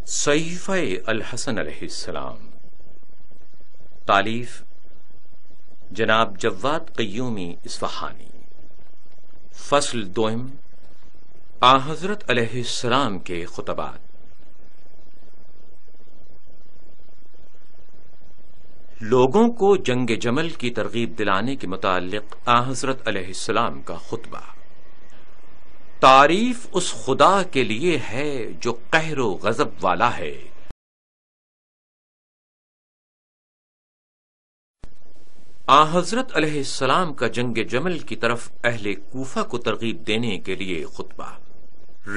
صحیفہ الحسن علیہ السلام، تالیف جناب جواد قیومی اصفہانی، فصل دوم، حضرت علیہ السلام کے خطبات۔ لوگوں کو جنگ جمل کی ترغیب دلانے کے متعلق حضرت علیہ السلام کا خطبہ۔ تعریف اس خدا کے لیے ہے جو قہر و غضب والا ہے۔ حضرت علیہ السلام کا جنگ جمل کی طرف اہل کوفہ کو ترغیب دینے کے لیے خطبہ۔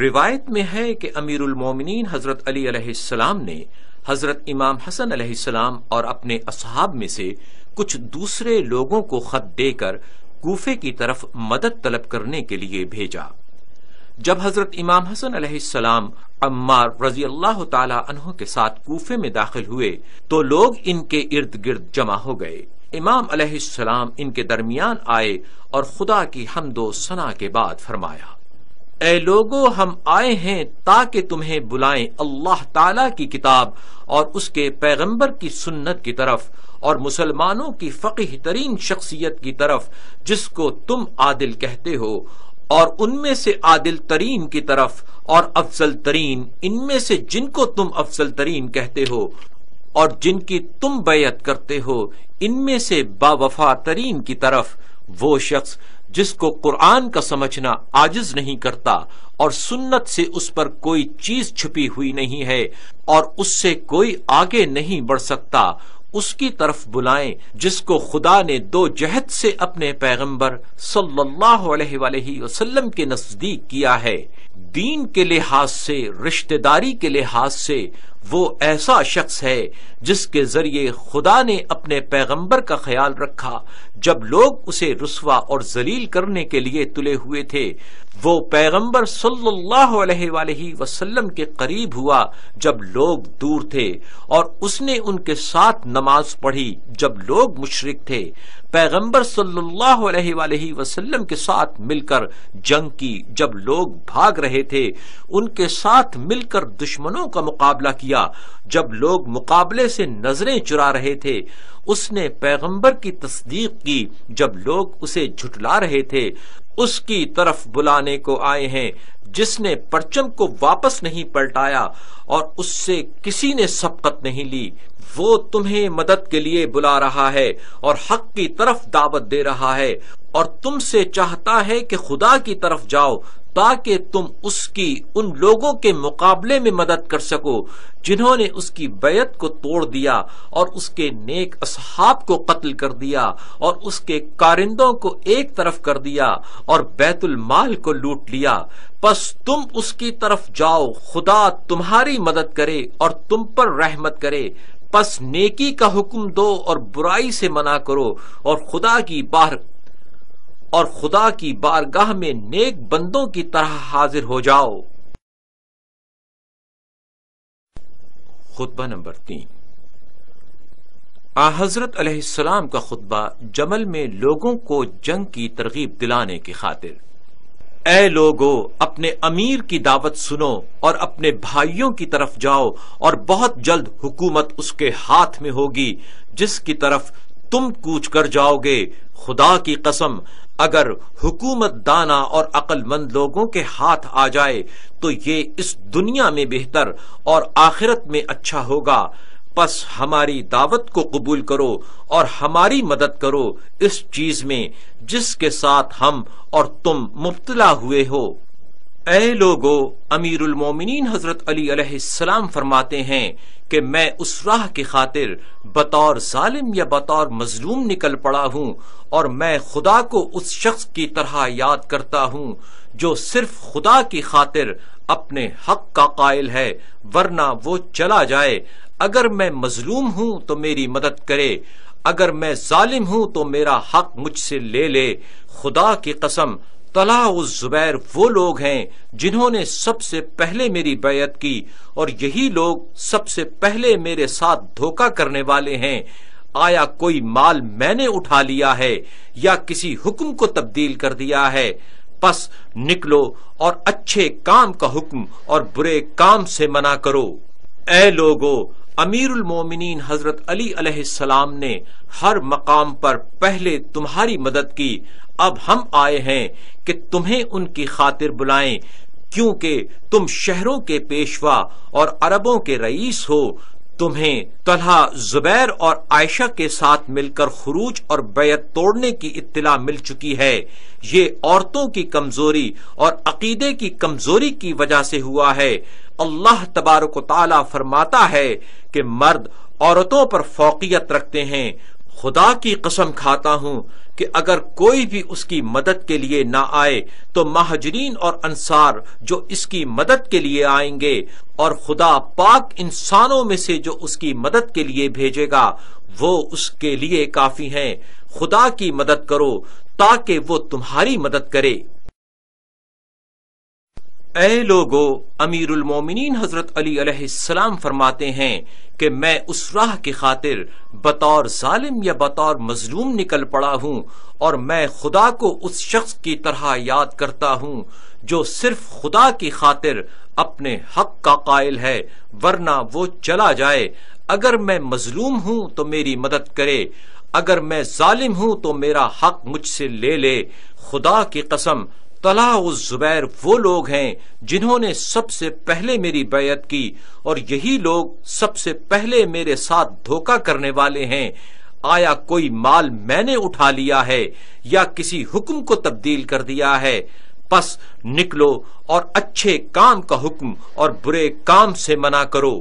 روایت میں ہے کہ امیر المومنین حضرت علی علیہ السلام نے حضرت امام حسن علیہ السلام اور اپنے اصحاب میں سے کچھ دوسرے لوگوں کو خط دے کر کوفے کی طرف مدد طلب کرنے کے لیے بھیجا۔ جب حضرت امام حسن علیہ السلام عمار رضی اللہ تعالی عنہ کے ساتھ کوفے میں داخل ہوئے تو لوگ ان کے ارد گرد جمع ہو گئے۔ امام علیہ السلام ان کے درمیان آئے اور خدا کی حمد و ثنا کے بعد فرمایا، اے لوگو، ہم آئے ہیں تاکہ تمہیں بلائیں اللہ تعالی کی کتاب اور اس کے پیغمبر کی سنت کی طرف، اور مسلمانوں کی فقیہ ترین شخصیت کی طرف جس کو تم عادل کہتے ہو، اور ان میں سے عادل ترین کی طرف، اور افضل ترین ان میں سے جن کو تم افضل ترین کہتے ہو، اور جن کی تم بیعت کرتے ہو ان میں سے با وفا ترین کی طرف، وہ شخص جس کو قرآن کا سمجھنا عاجز نہیں کرتا اور سنت سے اس پر کوئی چیز چھپی ہوئی نہیں ہے اور اس سے کوئی آگے نہیں بڑھ سکتا، اس کی طرف بلائیں جس کو خدا نے دو جہت سے اپنے پیغمبر صلی اللہ علیہ وآلہ وسلم کے نزدیک کیا ہے، دین کے لحاظ سے، رشتہ داری کے لحاظ سے۔ وہ ایسا شخص ہے جس کے ذریعے خدا نے اپنے پیغمبر کا خیال رکھا جب لوگ اسے رسوا اور ذلیل کرنے کے لیے تلے ہوئے تھے۔ وہ پیغمبر صلی اللہ علیہ وآلہ وسلم کے قریب ہوا جب لوگ دور تھے، اور اس نے ان کے ساتھ نماز پڑھی جب لوگ مشرک تھے۔ پیغمبر صلی اللہ علیہ وآلہ وسلم کے ساتھ مل کر جنگ کی جب لوگ بھاگ رہے تھے، ان کے ساتھ مل کر دشمنوں کا مقابلہ کیا جب لوگ مقابلے سے نظریں چرا رہے تھے۔ اس نے پیغمبر کی تصدیق کی جب لوگ اسے جھٹلا رہے تھے۔ اس کی طرف بلانے کو آئے ہیں جس نے پرچم کو واپس نہیں پلٹایا اور اس سے کسی نے سبقت نہیں لی۔ وہ تمہیں مدد کے لیے بلا رہا ہے اور حق کی طرف دعوت دے رہا ہے، اور تم سے چاہتا ہے کہ خدا کی طرف جاؤ تاکہ تم اس کی ان لوگوں کے مقابلے میں مدد کر سکو جنہوں نے اس کی بیعت کو توڑ دیا اور اس کے نیک اصحاب کو قتل کر دیا اور اس کے کارندوں کو ایک طرف کر دیا اور بیت المال کو لوٹ لیا۔ پس تم اس کی طرف جاؤ، خدا تمہاری مدد کرے اور تم پر رحمت کرے۔ پس نیکی کا حکم دو اور برائی سے منع کرو، اور خدا کی بارگاہ میں نیک بندوں کی طرح حاضر ہو جاؤ۔ خطبہ نمبر 3۔ حضرت علیہ السلام کا خطبہ جمل میں لوگوں کو جنگ کی ترغیب دلانے کی خاطر۔ اے لوگو، اپنے امیر کی دعوت سنو اور اپنے بھائیوں کی طرف جاؤ، اور بہت جلد حکومت اس کے ہاتھ میں ہوگی جس کی طرف تم کوچ کر جاؤ گے۔ خدا کی قسم، اگر حکومت دانا اور عقل مند لوگوں کے ہاتھ آ جائے تو یہ اس دنیا میں بہتر اور آخرت میں اچھا ہوگا۔ پس ہماری دعوت کو قبول کرو اور ہماری مدد کرو اس چیز میں جس کے ساتھ ہم اور تم مبتلا ہوئے ہو۔ اے لوگو، امیر المومنین حضرت علی علیہ السلام فرماتے ہیں کہ میں اس راہ کی خاطر بطور ظالم یا بطور مظلوم نکل پڑا ہوں، اور میں خدا کو اس شخص کی طرح یاد کرتا ہوں جو صرف خدا کی خاطر اپنے حق کا قائل ہے، ورنہ وہ چلا جائے۔ اگر میں مظلوم ہوں تو میری مدد کرے، اگر میں ظالم ہوں تو میرا حق مجھ سے لے لے۔ خدا کی قسم، طلحہ و زبیر وہ لوگ ہیں جنہوں نے سب سے پہلے میری بیعت کی، اور یہی لوگ سب سے پہلے میرے ساتھ دھوکہ کرنے والے ہیں۔ آیا کوئی مال میں نے اٹھا لیا ہے یا کسی حکم کو تبدیل کر دیا ہے؟ پس نکلو اور اچھے کام کا حکم اور برے کام سے منع کرو۔ اے لوگو، امیر المومنین حضرت علی علیہ السلام نے ہر مقام پر پہلے تمہاری مدد کی، اب ہم آئے ہیں کہ تمہیں ان کی خاطر بلائیں، کیونکہ تم شہروں کے پیشوا اور عربوں کے رئیس ہو۔ تمہیں طلحہ، زبیر اور عائشہ کے ساتھ مل کر خروج اور بیعت توڑنے کی اطلاع مل چکی ہے۔ یہ عورتوں کی کمزوری اور عقیدے کی کمزوری کی وجہ سے ہوا ہے۔ اللہ تبارک و تعالی فرماتا ہے کہ مرد عورتوں پر فوقیت رکھتے ہیں۔ خدا کی قسم کھاتا ہوں کہ اگر کوئی بھی اس کی مدد کے لیے نہ آئے تو مہاجرین اور انصار جو اس کی مدد کے لیے آئیں گے، اور خدا پاک انسانوں میں سے جو اس کی مدد کے لیے بھیجے گا وہ اس کے لیے کافی ہیں۔ خدا کی مدد کرو تاکہ وہ تمہاری مدد کرے۔ اے لوگو، امیر المومنین حضرت علی علیہ السلام فرماتے ہیں کہ میں اس راہ کی خاطر بطور ظالم یا بطور مظلوم نکل پڑا ہوں، اور میں خدا کو اس شخص کی طرح یاد کرتا ہوں جو صرف خدا کی خاطر اپنے حق کا قائل ہے، ورنہ وہ چلا جائے۔ اگر میں مظلوم ہوں تو میری مدد کرے، اگر میں ظالم ہوں تو میرا حق مجھ سے لے لے۔ خدا کی قسم، طلحہ و زبیر وہ لوگ ہیں جنہوں نے سب سے پہلے میری بیعت کی، اور یہی لوگ سب سے پہلے میرے ساتھ دھوکہ کرنے والے ہیں۔ آیا کوئی مال میں نے اٹھا لیا ہے یا کسی حکم کو تبدیل کر دیا ہے؟ پس نکلو اور اچھے کام کا حکم اور برے کام سے منع کرو۔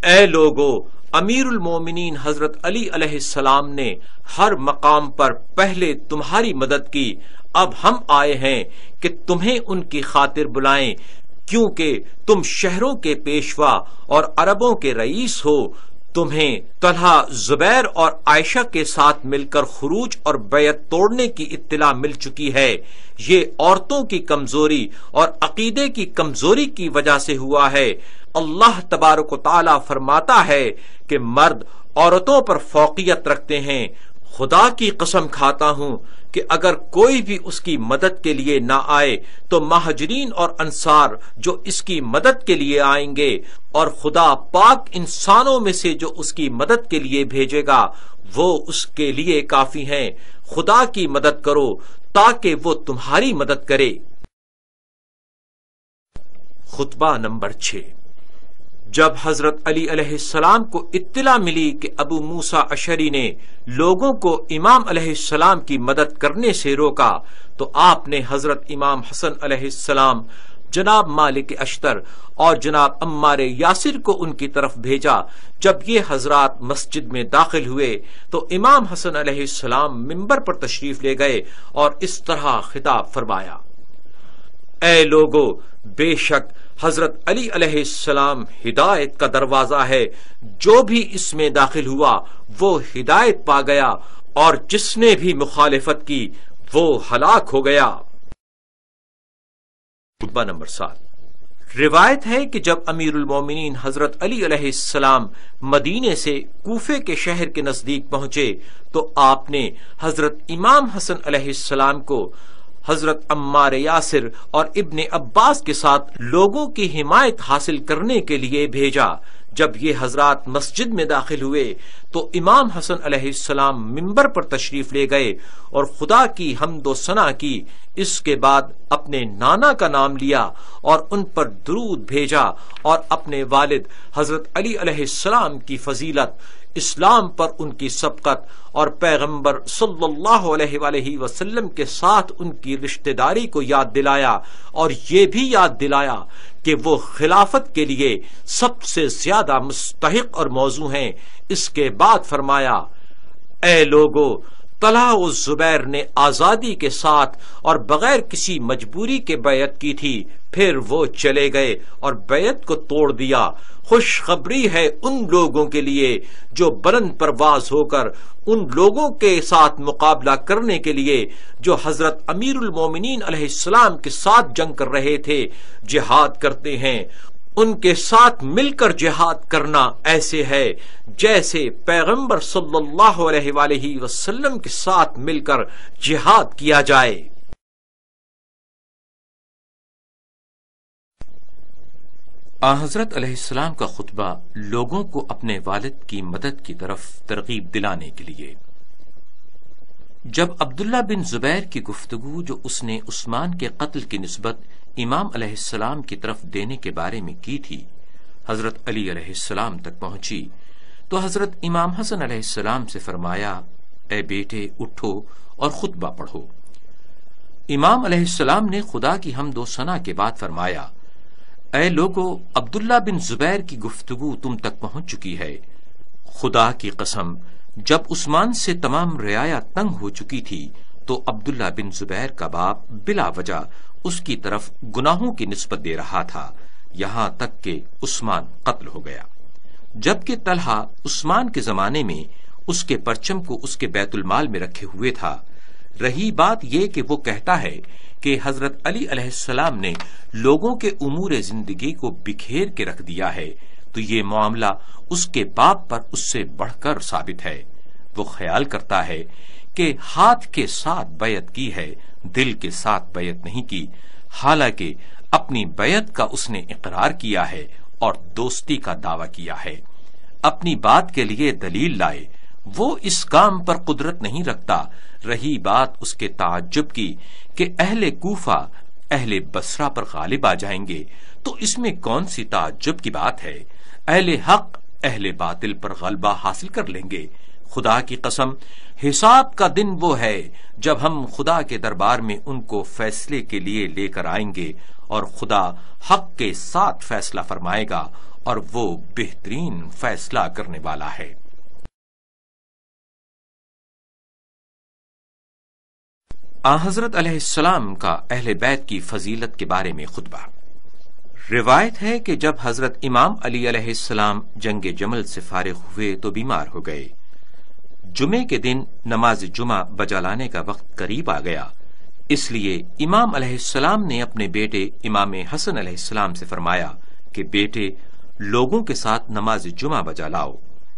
اے لوگو، امیر المومنین حضرت علی علیہ السلام نے ہر مقام پر پہلے تمہاری مدد کی، اب ہم آئے ہیں کہ تمہیں ان کی خاطر بلائیں، کیونکہ تم شہروں کے پیشوا اور عربوں کے رئیس ہو۔ تمہیں طلحہ، زبیر اور عائشہ کے ساتھ مل کر خروج اور بیعت توڑنے کی اطلاع مل چکی ہے۔ یہ عورتوں کی کمزوری اور عقیدے کی کمزوری کی وجہ سے ہوا ہے۔ اللہ تبارک و تعالی فرماتا ہے کہ مرد عورتوں پر فوقیت رکھتے ہیں۔ خدا کی قسم کھاتا ہوں کہ اگر کوئی بھی اس کی مدد کے لیے نہ آئے تو مہاجرین اور انصار جو اس کی مدد کے لیے آئیں گے، اور خدا پاک انسانوں میں سے جو اس کی مدد کے لیے بھیجے گا وہ اس کے لیے کافی ہیں۔ خدا کی مدد کرو تاکہ وہ تمہاری مدد کرے۔ خطبہ نمبر 6۔ جب حضرت علی علیہ السلام کو اطلاع ملی کہ ابو موسیٰ اشعری نے لوگوں کو امام علیہ السلام کی مدد کرنے سے روکا تو آپ نے حضرت امام حسن علیہ السلام، جناب مالک اشتر اور جناب عمار یاسر کو ان کی طرف بھیجا۔ جب یہ حضرات مسجد میں داخل ہوئے تو امام حسن علیہ السلام منبر پر تشریف لے گئے اور اس طرح خطاب فرمایا: اے لوگو، بے شک حضرت علی علیہ السلام ہدایت کا دروازہ ہے، جو بھی اس میں داخل ہوا وہ ہدایت پا گیا، اور جس نے بھی مخالفت کی وہ ہلاک ہو گیا۔ خطبہ نمبر 7۔ روایت ہے کہ جب امیر المومنین حضرت علی علیہ السلام مدینے سے کوفے کے شہر کے نزدیک پہنچے تو آپ نے حضرت امام حسن علیہ السلام کو حضرت عمار یاسر اور ابن عباس کے ساتھ لوگوں کی حمایت حاصل کرنے کے لیے بھیجا۔ جب یہ حضرات مسجد میں داخل ہوئے تو امام حسن علیہ السلام منبر پر تشریف لے گئے اور خدا کی حمد و ثنا کی۔ اس کے بعد اپنے نانا کا نام لیا اور ان پر درود بھیجا، اور اپنے والد حضرت علی علیہ السلام کی فضیلت، اسلام پر ان کی سبقت اور پیغمبر صلی اللہ علیہ وآلہ وسلم کے ساتھ ان کی رشتہ داری کو یاد دلایا، اور یہ بھی یاد دلایا کہ وہ خلافت کے لیے سب سے زیادہ مستحق اور موزوں ہیں۔ اس کے بعد فرمایا: اے لوگو، طلحہ و زبیر نے آزادی کے ساتھ اور بغیر کسی مجبوری کے بیعت کی تھی، پھر وہ چلے گئے اور بیعت کو توڑ دیا۔ خوشخبری ہے ان لوگوں کے لیے جو بلند پرواز ہو کر ان لوگوں کے ساتھ مقابلہ کرنے کے لیے جو حضرت امیر المومنین علیہ السلام کے ساتھ جنگ کر رہے تھے جہاد کرتے ہیں۔ ان کے ساتھ مل کر جہاد کرنا ایسے ہے جیسے پیغمبر صلی اللہ علیہ وآلہ وسلم کے ساتھ مل کر جہاد کیا جائے۔ حضرت علیہ السلام کا خطبہ لوگوں کو اپنے والد کی مدد کی طرف ترغیب دلانے کے لیے۔ جب عبداللہ بن زبیر کی گفتگو جو اس نے عثمان کے قتل کی نسبت امام علیہ السلام کی طرف دینے کے بارے میں کی تھی حضرت علی علیہ السلام تک پہنچی تو حضرت امام حسن علیہ السلام سے فرمایا، اے بیٹے اٹھو اور خطبہ پڑھو۔ امام علیہ السلام نے خدا کی حمد و ثنا کے بعد فرمایا، اے لوگو، عبداللہ بن زبیر کی گفتگو تم تک پہنچ چکی ہے۔ خدا کی قسم، جب عثمان سے تمام رعایا تنگ ہو چکی تھی تو عبداللہ بن زبیر کا باپ بلا وجہ اس کی طرف گناہوں کی نسبت دے رہا تھا، یہاں تک کہ عثمان قتل ہو گیا، جبکہ طلحہ عثمان کے زمانے میں اس کے پرچم کو اس کے بیت المال میں رکھے ہوئے تھا۔ رہی بات یہ کہ وہ کہتا ہے کہ حضرت علی علیہ السلام نے لوگوں کے امور زندگی کو بکھیر کے رکھ دیا ہے، تو یہ معاملہ اس کے باپ پر اس سے بڑھ کر ثابت ہے۔ وہ خیال کرتا ہے کہ ہاتھ کے ساتھ بیعت کی ہے، دل کے ساتھ بیعت نہیں کی، حالانکہ اپنی بیعت کا اس نے اقرار کیا ہے اور دوستی کا دعویٰ کیا ہے۔ اپنی بات کے لیے دلیل لائے، وہ اس کام پر قدرت نہیں رکھتا۔ رہی بات اس کے تعجب کی کہ اہل کوفہ اہل بصرہ پر غالب آ جائیں گے، تو اس میں کون سی تعجب کی بات ہے؟ اہل حق اہل باطل پر غلبہ حاصل کر لیں گے۔ خدا کی قسم، حساب کا دن وہ ہے جب ہم خدا کے دربار میں ان کو فیصلے کے لیے لے کر آئیں گے، اور خدا حق کے ساتھ فیصلہ فرمائے گا، اور وہ بہترین فیصلہ کرنے والا ہے۔ حضرت علیہ السلام کا اہل بیت کی فضیلت کے بارے میں خطبہ۔ روایت ہے کہ جب حضرت امام علی علیہ السلام جنگ جمل سے فارغ ہوئے تو بیمار ہو گئے۔ جمعے کے دن نماز جمعہ بجا لانے کا وقت قریب آ گیا، اس لیے امام علیہ السلام نے اپنے بیٹے امام حسن علیہ السلام سے فرمایا کہ بیٹے، لوگوں کے ساتھ نماز جمعہ بجا لاؤ۔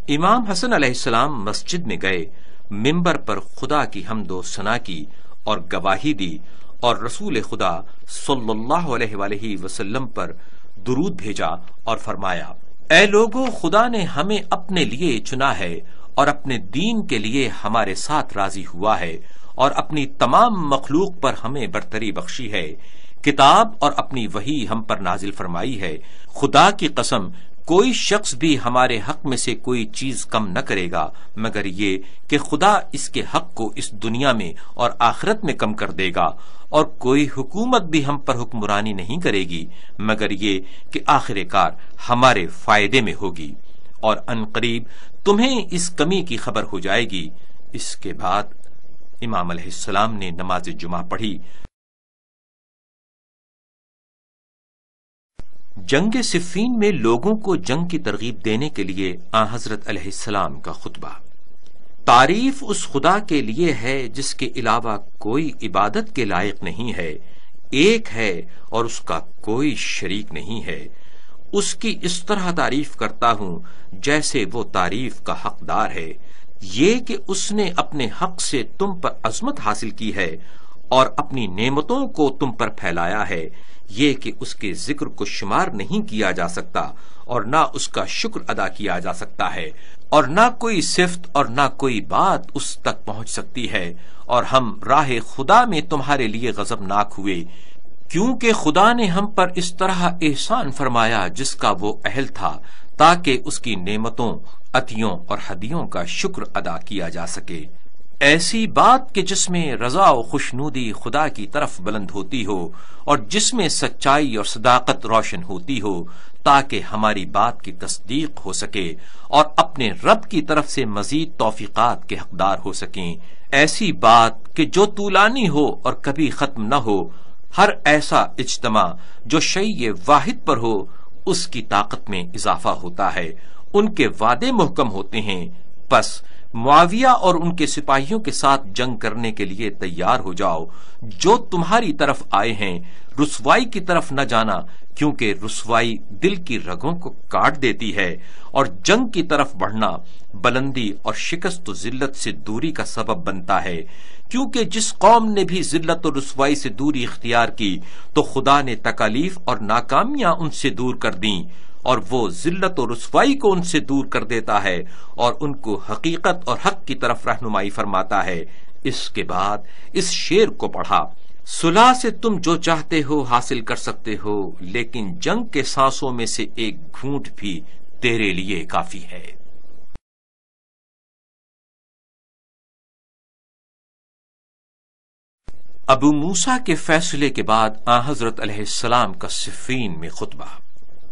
امام حسن علیہ السلام مسجد میں گئے، منبر پر خدا کی حمد و ثنا کی اور گواہی دی، اور رسول خدا صلی اللہ علیہ وآلہ وسلم پر درود بھیجا اور فرمایا، اے لوگو، خدا نے ہمیں اپنے لیے چنا ہے اور اپنے دین کے لیے ہمارے ساتھ راضی ہوا ہے، اور اپنی تمام مخلوق پر ہمیں برتری بخشی ہے، کتاب اور اپنی وحی ہم پر نازل فرمائی ہے۔ خدا کی قسم، کوئی شخص بھی ہمارے حق میں سے کوئی چیز کم نہ کرے گا مگر یہ کہ خدا اس کے حق کو اس دنیا میں اور آخرت میں کم کر دے گا، اور کوئی حکومت بھی ہم پر حکمرانی نہیں کرے گی مگر یہ کہ آخر کار ہمارے فائدے میں ہوگی، اور عنقریب تمہیں اس کمی کی خبر ہو جائے گی۔ اس کے بعد امام علیہ السلام نے نماز جمعہ پڑھی۔ جنگ صفین میں لوگوں کو جنگ کی ترغیب دینے کے لیے حضرت علیہ السلام کا خطبہ۔ تعریف اس خدا کے لیے ہے جس کے علاوہ کوئی عبادت کے لائق نہیں ہے، ایک ہے اور اس کا کوئی شریک نہیں ہے۔ اس کی اس طرح تعریف کرتا ہوں جیسے وہ تعریف کا حقدار ہے، یہ کہ اس نے اپنے حق سے تم پر عظمت حاصل کی ہے اور اپنی نعمتوں کو تم پر پھیلایا ہے، یہ کہ اس کے ذکر کو شمار نہیں کیا جا سکتا اور نہ اس کا شکر ادا کیا جا سکتا ہے، اور نہ کوئی صفت اور نہ کوئی بات اس تک پہنچ سکتی ہے، اور ہم راہ خدا میں تمہارے لیے غضبناک ہوئے، کیونکہ خدا نے ہم پر اس طرح احسان فرمایا جس کا وہ اہل تھا، تاکہ اس کی نعمتوں، عطیوں اور ہدیوں کا شکر ادا کیا جا سکے۔ ایسی بات کہ جس میں رضا و خوشنودی خدا کی طرف بلند ہوتی ہو اور جس میں سچائی اور صداقت روشن ہوتی ہو، تاکہ ہماری بات کی تصدیق ہو سکے اور اپنے رب کی طرف سے مزید توفیقات کے حقدار ہو سکیں۔ ایسی بات کہ جو طولانی ہو اور کبھی ختم نہ ہو، ہر ایسا اجتماع جو شیء واحد پر ہو اس کی طاقت میں اضافہ ہوتا ہے، ان کے وعدے محکم ہوتے ہیں، پس معاویہ اور ان کے سپاہیوں کے ساتھ جنگ کرنے کے لیے تیار ہو جاؤ، جو تمہاری طرف آئے ہیں رسوائی کی طرف نہ جانا، کیونکہ رسوائی دل کی رگوں کو کاٹ دیتی ہے، اور جنگ کی طرف بڑھنا بلندی اور شکست و ذلت سے دوری کا سبب بنتا ہے، کیونکہ جس قوم نے بھی ذلت و رسوائی سے دوری اختیار کی تو خدا نے تکالیف اور ناکامیاں ان سے دور کر دیں، اور وہ ذلت و رسوائی کو ان سے دور کر دیتا ہے اور ان کو حقیقت اور حق کی طرف رہنمائی فرماتا ہے۔ اس کے بعد اس شعر کو پڑھا، صلح سے تم جو چاہتے ہو حاصل کر سکتے ہو، لیکن جنگ کے سانسوں میں سے ایک گھونٹ بھی تیرے لیے کافی ہے۔ ابو موسیٰ کے فیصلے کے بعد آن حضرت علیہ السلام کا صفین میں خطبہ۔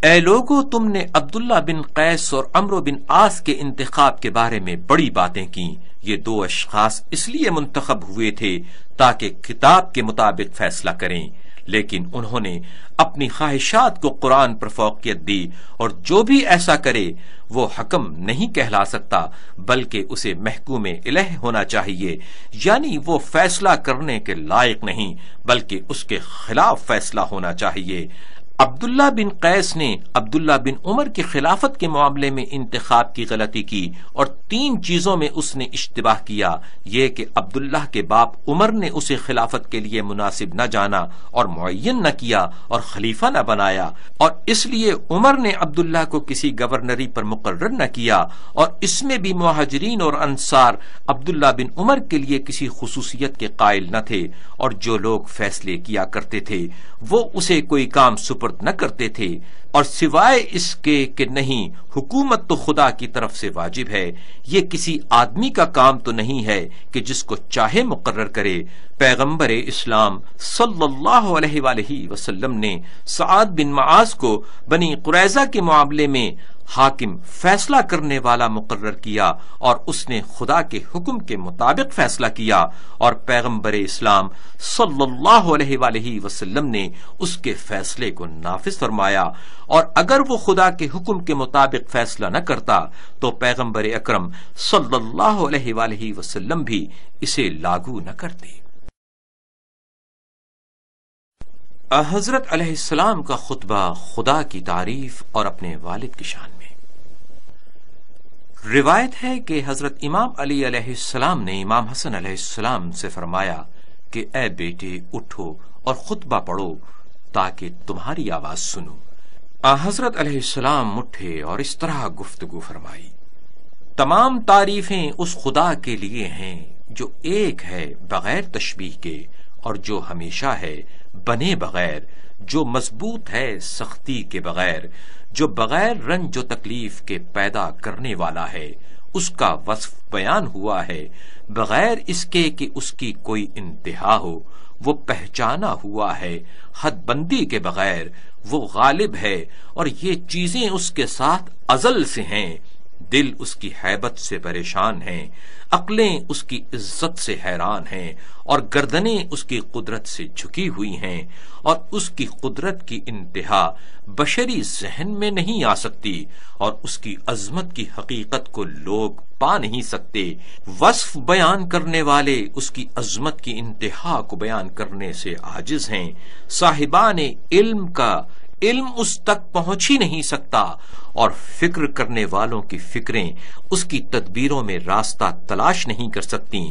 اے لوگو، تم نے عبداللہ بن قیس اور عمرو بن عاص کے انتخاب کے بارے میں بڑی باتیں کی۔ یہ دو اشخاص اس لیے منتخب ہوئے تھے تاکہ کتاب کے مطابق فیصلہ کریں، لیکن انہوں نے اپنی خواہشات کو قرآن پر فوقیت دی، اور جو بھی ایسا کرے وہ حکم نہیں کہلا سکتا بلکہ اسے محکوم الہ ہونا چاہیے، یعنی وہ فیصلہ کرنے کے لائق نہیں بلکہ اس کے خلاف فیصلہ ہونا چاہیے۔ عبداللہ بن قیس نے عبداللہ بن عمر کی خلافت کے معاملے میں انتخاب کی غلطی کی، اور 3 چیزوں میں اس نے اشتباہ کیا۔ یہ کہ عبداللہ کے باپ عمر نے اسے خلافت کے لیے مناسب نہ جانا اور معین نہ کیا اور خلیفہ نہ بنایا، اور اس لیے عمر نے عبداللہ کو کسی گورنری پر مقرر نہ کیا، اور اس میں بھی مہاجرین اور انصار عبداللہ بن عمر کے لیے کسی خصوصیت کے قائل نہ تھے، اور جو لوگ فیصلے کیا کرتے تھے وہ اسے کوئی کام سپرد نہ کرتے تھے، اور سوائے اس کے کہ نہیں، حکومت تو خدا کی طرف سے واجب ہے، یہ کسی آدمی کا کام تو نہیں ہے کہ جس کو چاہے مقرر کرے۔ پیغمبر اسلام صلی اللہ علیہ وآلہ وسلم نے سعد بن معاذ کو بنی قریظہ کے معاملے میں حاکم فیصلہ کرنے والا مقرر کیا، اور اس نے خدا کے حکم کے مطابق فیصلہ کیا، اور پیغمبر اسلام صلی اللہ علیہ وآلہ وسلم نے اس کے فیصلے کو نافذ فرمایا، اور اگر وہ خدا کے حکم کے مطابق فیصلہ نہ کرتا تو پیغمبر اکرم صلی اللہ علیہ وآلہ وسلم بھی اسے لاگو نہ کرتے۔ حضرت علیہ السلام کا خطبہ خدا کی تعریف اور اپنے والد کی شان میں۔ روایت ہے کہ حضرت امام علی علیہ السلام نے امام حسن علیہ السلام سے فرمایا کہ اے بیٹے، اٹھو اور خطبہ پڑھو تاکہ تمہاری آواز سنوں۔ حضرت علیہ السلام اٹھے اور اس طرح گفتگو فرمائی، تمام تعریفیں اس خدا کے لیے ہیں جو ایک ہے بغیر تشبیہ کے، اور جو ہمیشہ ہے بنے بغیر، جو مضبوط ہے سختی کے بغیر، جو بغیر رنج و تکلیف کے پیدا کرنے والا ہے۔ اس کا وصف بیان ہوا ہے بغیر اس کے کہ اس کی کوئی انتہا ہو، وہ پہچانا ہوا ہے حد بندی کے بغیر، وہ غالب ہے اور یہ چیزیں اس کے ساتھ ازل سے ہیں۔ دل اس کی ہیبت سے پریشان ہیں، عقلیں اس کی عزت سے حیران ہیں، اور گردنیں اس کی قدرت سے جھکی ہوئی ہیں، اور اس کی قدرت کی انتہا بشری ذہن میں نہیں آ سکتی، اور اس کی عظمت کی حقیقت کو لوگ پا نہیں سکتے۔ وصف بیان کرنے والے اس کی عظمت کی انتہا کو بیان کرنے سے عاجز ہیں۔ صاحبان علم کا علم اس تک پہنچ ہی نہیں سکتا، اور فکر کرنے والوں کی فکریں اس کی تدبیروں میں راستہ تلاش نہیں کر سکتی۔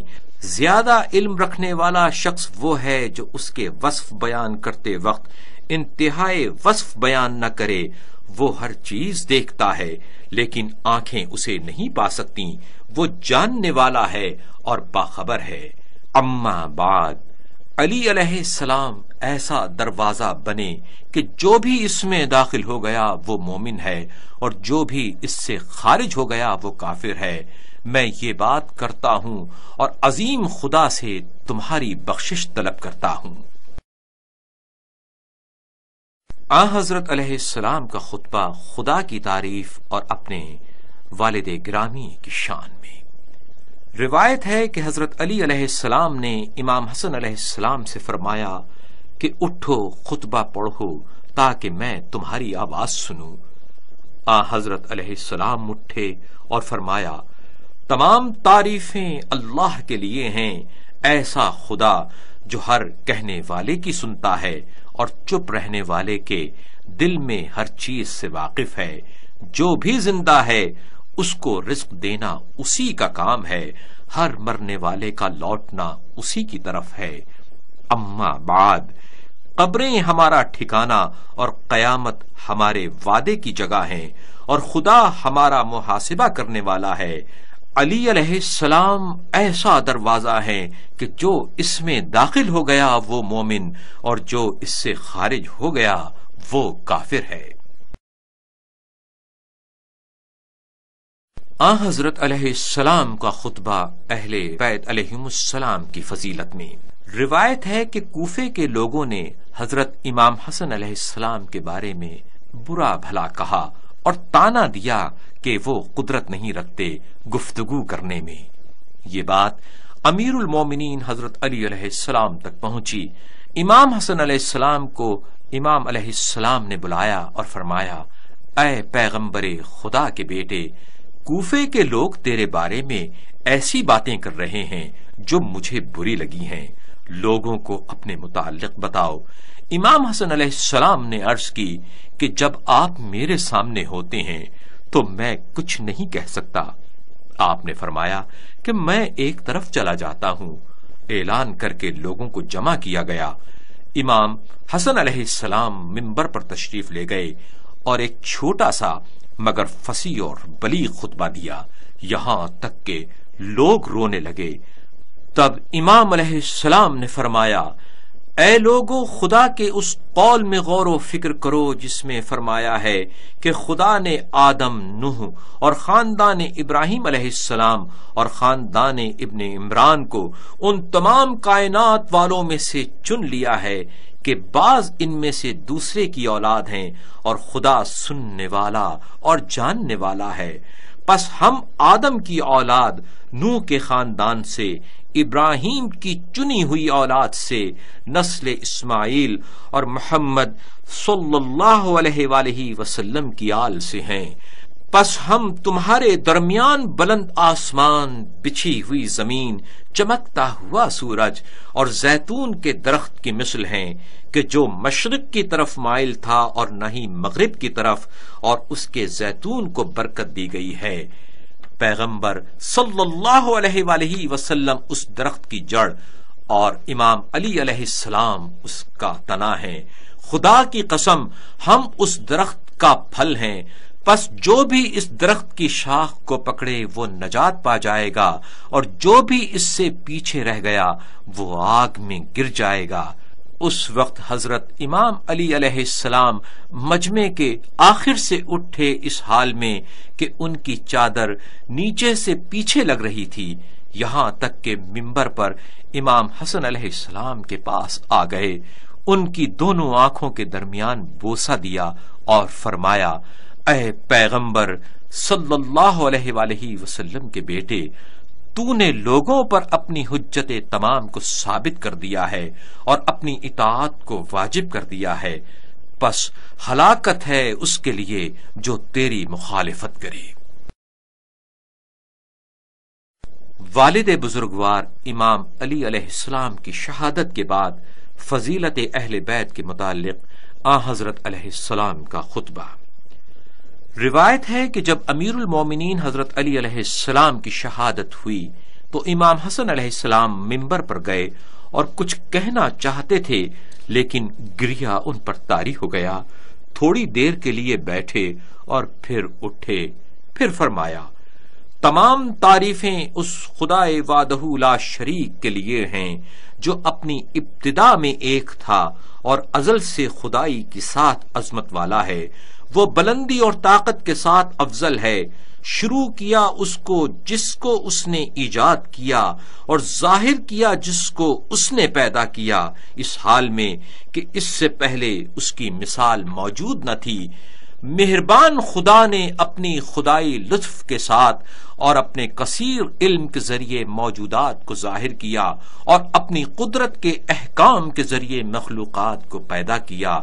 زیادہ علم رکھنے والا شخص وہ ہے جو اس کے وصف بیان کرتے وقت انتہائی وصف بیان نہ کرے۔ وہ ہر چیز دیکھتا ہے لیکن آنکھیں اسے نہیں پا سکتی، وہ جاننے والا ہے اور باخبر ہے۔ اما بعد، علی علیہ السلام ایسا دروازہ بنے کہ جو بھی اس میں داخل ہو گیا وہ مومن ہے، اور جو بھی اس سے خارج ہو گیا وہ کافر ہے۔ میں یہ بات کرتا ہوں اور عظیم خدا سے تمہاری بخشش طلب کرتا ہوں۔ حضرت علیہ السلام کا خطبہ خدا کی تعریف اور اپنے والد گرامی کی شان میں۔ روایت ہے کہ حضرت علی علیہ السلام نے امام حسن علیہ السلام سے فرمایا کہ اٹھو، خطبہ پڑھو تاکہ میں تمہاری آواز سنوں۔ حضرت علیہ السلام اٹھے اور فرمایا، تمام تعریفیں اللہ کے لیے ہیں، ایسا خدا جو ہر کہنے والے کی سنتا ہے اور چپ رہنے والے کے دل میں ہر چیز سے واقف ہے۔ جو بھی زندہ ہے اس کو رزق دینا اسی کا کام ہے، ہر مرنے والے کا لوٹنا اسی کی طرف ہے۔ اما بعد، قبریں ہمارا ٹھکانہ اور قیامت ہمارے وعدے کی جگہ ہیں، اور خدا ہمارا محاسبہ کرنے والا ہے۔ علی علیہ السلام ایسا دروازہ ہے کہ جو اس میں داخل ہو گیا وہ مومن، اور جو اس سے خارج ہو گیا وہ کافر ہے۔ آن حضرت علیہ السلام کا خطبہ اہل بیت علیہم السلام کی فضیلت میں۔ روایت ہے کہ کوفے کے لوگوں نے حضرت امام حسن علیہ السلام کے بارے میں برا بھلا کہا اور تانا دیا کہ وہ قدرت نہیں رکھتے گفتگو کرنے میں۔ یہ بات امیر المومنین حضرت علی علیہ السلام تک پہنچی۔ امام حسن علیہ السلام کو امام علیہ السلام نے بلایا اور فرمایا، اے پیغمبر خدا کے بیٹے، کوفے کے لوگ تیرے بارے میں ایسی باتیں کر رہے ہیں جو مجھے بری لگی ہیں، لوگوں کو اپنے متعلق بتاؤ۔ امام حسن علیہ السلام نے عرض کی کہ جب آپ میرے سامنے ہوتے ہیں تو میں کچھ نہیں کہہ سکتا۔ آپ نے فرمایا کہ میں ایک طرف چلا جاتا ہوں۔ اعلان کر کے لوگوں کو جمع کیا گیا۔ امام حسن علیہ السلام منبر پر تشریف لے گئے اور ایک چھوٹا سا مگر فصیح اور بلیغ خطبہ دیا، یہاں تک کہ لوگ رونے لگے۔ تب امام علیہ السلام نے فرمایا، اے لوگو، خدا کے اس قول میں غور و فکر کرو جس میں فرمایا ہے کہ خدا نے آدم، نوح اور خاندان ابراہیم علیہ السلام اور خاندان ابن عمران کو ان تمام کائنات والوں میں سے چن لیا ہے کہ بعض ان میں سے دوسرے کی اولاد ہیں، اور خدا سننے والا اور جاننے والا ہے۔ پس ہم آدم کی اولاد نوح کے خاندان سے، ابراہیم کی چنی ہوئی اولاد سے، نسل اسماعیل اور محمد صلی اللہ علیہ وآلہ وسلم کی آل سے ہیں۔ پس ہم تمہارے درمیان بلند آسمان، بچھی ہوئی زمین، چمکتا ہوا سورج اور زیتون کے درخت کی مثل ہیں کہ جو مشرق کی طرف مائل تھا اور نہ ہی مغرب کی طرف، اور اس کے زیتون کو برکت دی گئی ہے۔ پیغمبر صلی اللہ علیہ وآلہ وسلم اس درخت کی جڑ اور امام علی علیہ السلام اس کا تنا ہے۔ خدا کی قسم، ہم اس درخت کا پھل ہیں، پس جو بھی اس درخت کی شاخ کو پکڑے وہ نجات پا جائے گا، اور جو بھی اس سے پیچھے رہ گیا وہ آگ میں گر جائے گا۔ اس وقت حضرت امام علی علیہ السلام مجمع کے آخر سے اٹھے اس حال میں کہ ان کی چادر نیچے سے پیچھے لگ رہی تھی، یہاں تک کہ منبر پر امام حسن علیہ السلام کے پاس آ گئے، ان کی دونوں آنکھوں کے درمیان بوسہ دیا اور فرمایا، اے پیغمبر صلی اللہ علیہ وآلہ وسلم کے بیٹے، تو نے لوگوں پر اپنی حجت تمام کو ثابت کر دیا ہے اور اپنی اطاعت کو واجب کر دیا ہے، پس ہلاکت ہے اس کے لیے جو تیری مخالفت کرے۔ والد بزرگوار امام علی علیہ السلام کی شہادت کے بعد فضیلت اہل بیت کے متعلق آن حضرت علیہ السلام کا خطبہ۔ روایت ہے کہ جب امیر المومنین حضرت علی علیہ السلام کی شہادت ہوئی تو امام حسن علیہ السلام منبر پر گئے اور کچھ کہنا چاہتے تھے، لیکن گریہ ان پر طاری ہو گیا۔ تھوڑی دیر کے لیے بیٹھے اور پھر اٹھے، پھر فرمایا، تمام تعریفیں اس خدا وحدہ لا شریک کے لیے ہیں جو اپنی ابتدا میں ایک تھا اور ازل سے خدائی کی ساتھ عظمت والا ہے۔ وہ بلندی اور طاقت کے ساتھ افضل ہے۔ شروع کیا اس کو جس کو اس نے ایجاد کیا، اور ظاہر کیا جس کو اس نے پیدا کیا، اس حال میں کہ اس سے پہلے اس کی مثال موجود نہ تھی۔ مہربان خدا نے اپنی خدائی لطف کے ساتھ اور اپنے کثیر علم کے ذریعے موجودات کو ظاہر کیا، اور اپنی قدرت کے احکام کے ذریعے مخلوقات کو پیدا کیا۔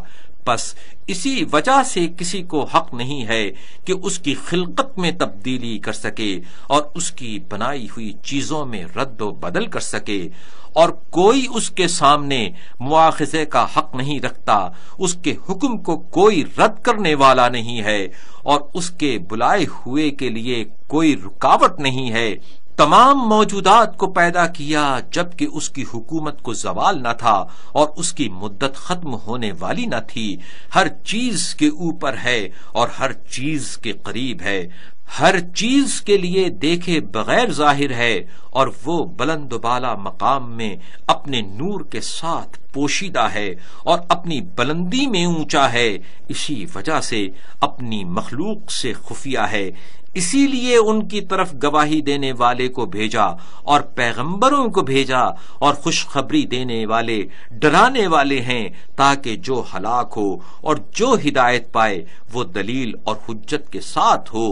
بس اسی وجہ سے کسی کو حق نہیں ہے کہ اس کی خلقت میں تبدیلی کر سکے اور اس کی بنائی ہوئی چیزوں میں رد و بدل کر سکے، اور کوئی اس کے سامنے مواخذے کا حق نہیں رکھتا، اس کے حکم کو کوئی رد کرنے والا نہیں ہے، اور اس کے بلائے ہوئے کے لیے کوئی رکاوٹ نہیں ہے۔ تمام موجودات کو پیدا کیا جبکہ اس کی حکومت کو زوال نہ تھا اور اس کی مدت ختم ہونے والی نہ تھی، ہر چیز کے اوپر ہے اور ہر چیز کے قریب ہے، ہر چیز کے لیے دیکھے بغیر ظاہر ہے، اور وہ بلند و بالا مقام میں اپنے نور کے ساتھ پوشیدہ ہے اور اپنی بلندی میں اونچا ہے، اسی وجہ سے اپنی مخلوق سے خفیہ ہے، اسی لیے ان کی طرف گواہی دینے والے کو بھیجا اور پیغمبروں کو بھیجا اور خوشخبری دینے والے ڈرانے والے ہیں، تاکہ جو ہلاک ہو اور جو ہدایت پائے وہ دلیل اور حجت کے ساتھ ہو،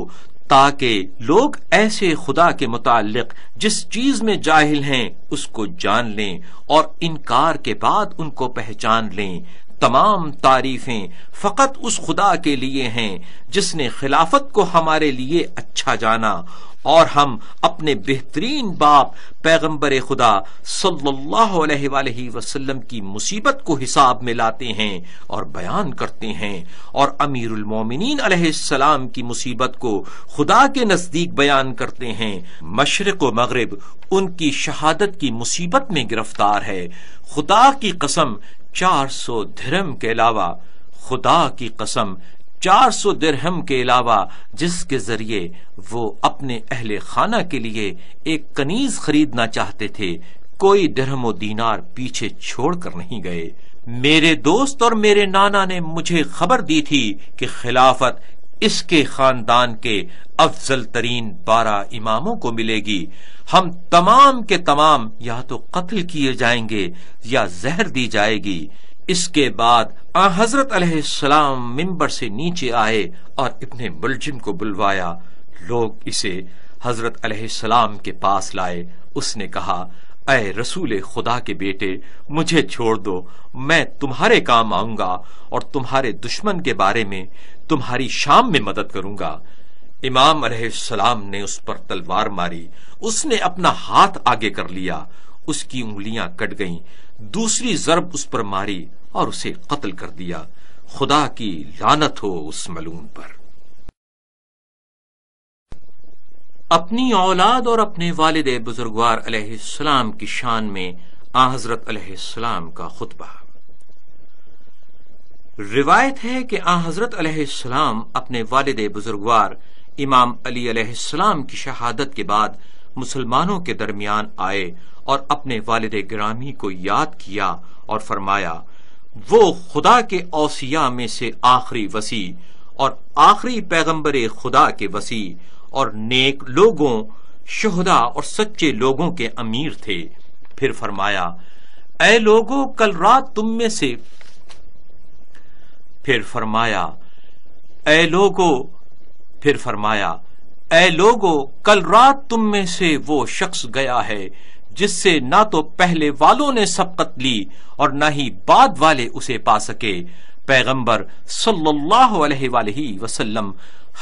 تاکہ لوگ ایسے خدا کے متعلق جس چیز میں جاہل ہیں اس کو جان لیں اور انکار کے بعد ان کو پہچان لیں۔ تمام تعریفیں فقط اس خدا کے لیے ہیں جس نے خلافت کو ہمارے لیے اچھا جانا، اور ہم اپنے بہترین باپ پیغمبر خدا صلی اللہ علیہ وآلہ وسلم کی مصیبت کو حساب میں لاتے ہیں اور بیان کرتے ہیں، اور امیر المومنین علیہ السلام کی مصیبت کو خدا کے نزدیک بیان کرتے ہیں۔ مشرق و مغرب ان کی شہادت کی مصیبت میں گرفتار ہے۔ خدا کی قسم 400 درہم کے علاوہ، خدا کی قسم 400 درہم کے علاوہ جس کے ذریعے وہ اپنے اہل خانہ کے لیے ایک کنیز خریدنا چاہتے تھے، کوئی درہم و دینار پیچھے چھوڑ کر نہیں گئے۔ میرے دوست اور میرے نانا نے مجھے خبر دی تھی کہ خلافت اس کے خاندان کے افضل ترین 12 اماموں کو ملے گی، ہم تمام کے تمام یا تو قتل کیے جائیں گے یا زہر دی جائے گی۔ اس کے بعد حضرت علیہ السلام منبر سے نیچے آئے اور ابن ملجم کو بلوایا، لوگ اسے حضرت علیہ السلام کے پاس لائے۔ اس نے کہا، اے رسول خدا کے بیٹے، مجھے چھوڑ دو، میں تمہارے کام آؤں گا اور تمہارے دشمن کے بارے میں تمہاری شام میں مدد کروں گا۔ امام علیہ السلام نے اس پر تلوار ماری، اس نے اپنا ہاتھ آگے کر لیا، اس کی انگلیاں کٹ گئیں، دوسری ضرب اس پر ماری اور اسے قتل کر دیا۔ خدا کی لعنت ہو اس ملعون پر۔ اپنی اولاد اور اپنے والد بزرگوار علیہ السلام کی شان میں حضرت علیہ السلام کا خطبہ۔ روایت ہے کہ حضرت علیہ السلام اپنے والد بزرگوار امام علی علیہ السلام کی شہادت کے بعد مسلمانوں کے درمیان آئے اور اپنے والد گرامی کو یاد کیا اور فرمایا، وہ خدا کے اوصیاء میں سے آخری وصی اور آخری پیغمبر خدا کے وصی اور نیک لوگوں، شہداء اور سچے لوگوں کے امیر تھے۔ پھر فرمایا، اے لوگوں کل رات تم میں سے پھر فرمایا اے لوگو کل رات تم میں سے وہ شخص گیا ہے جس سے نہ تو پہلے والوں نے سبقت لی اور نہ ہی بعد والے اسے پا سکے۔ پیغمبر صلی اللہ علیہ وآلہ وسلم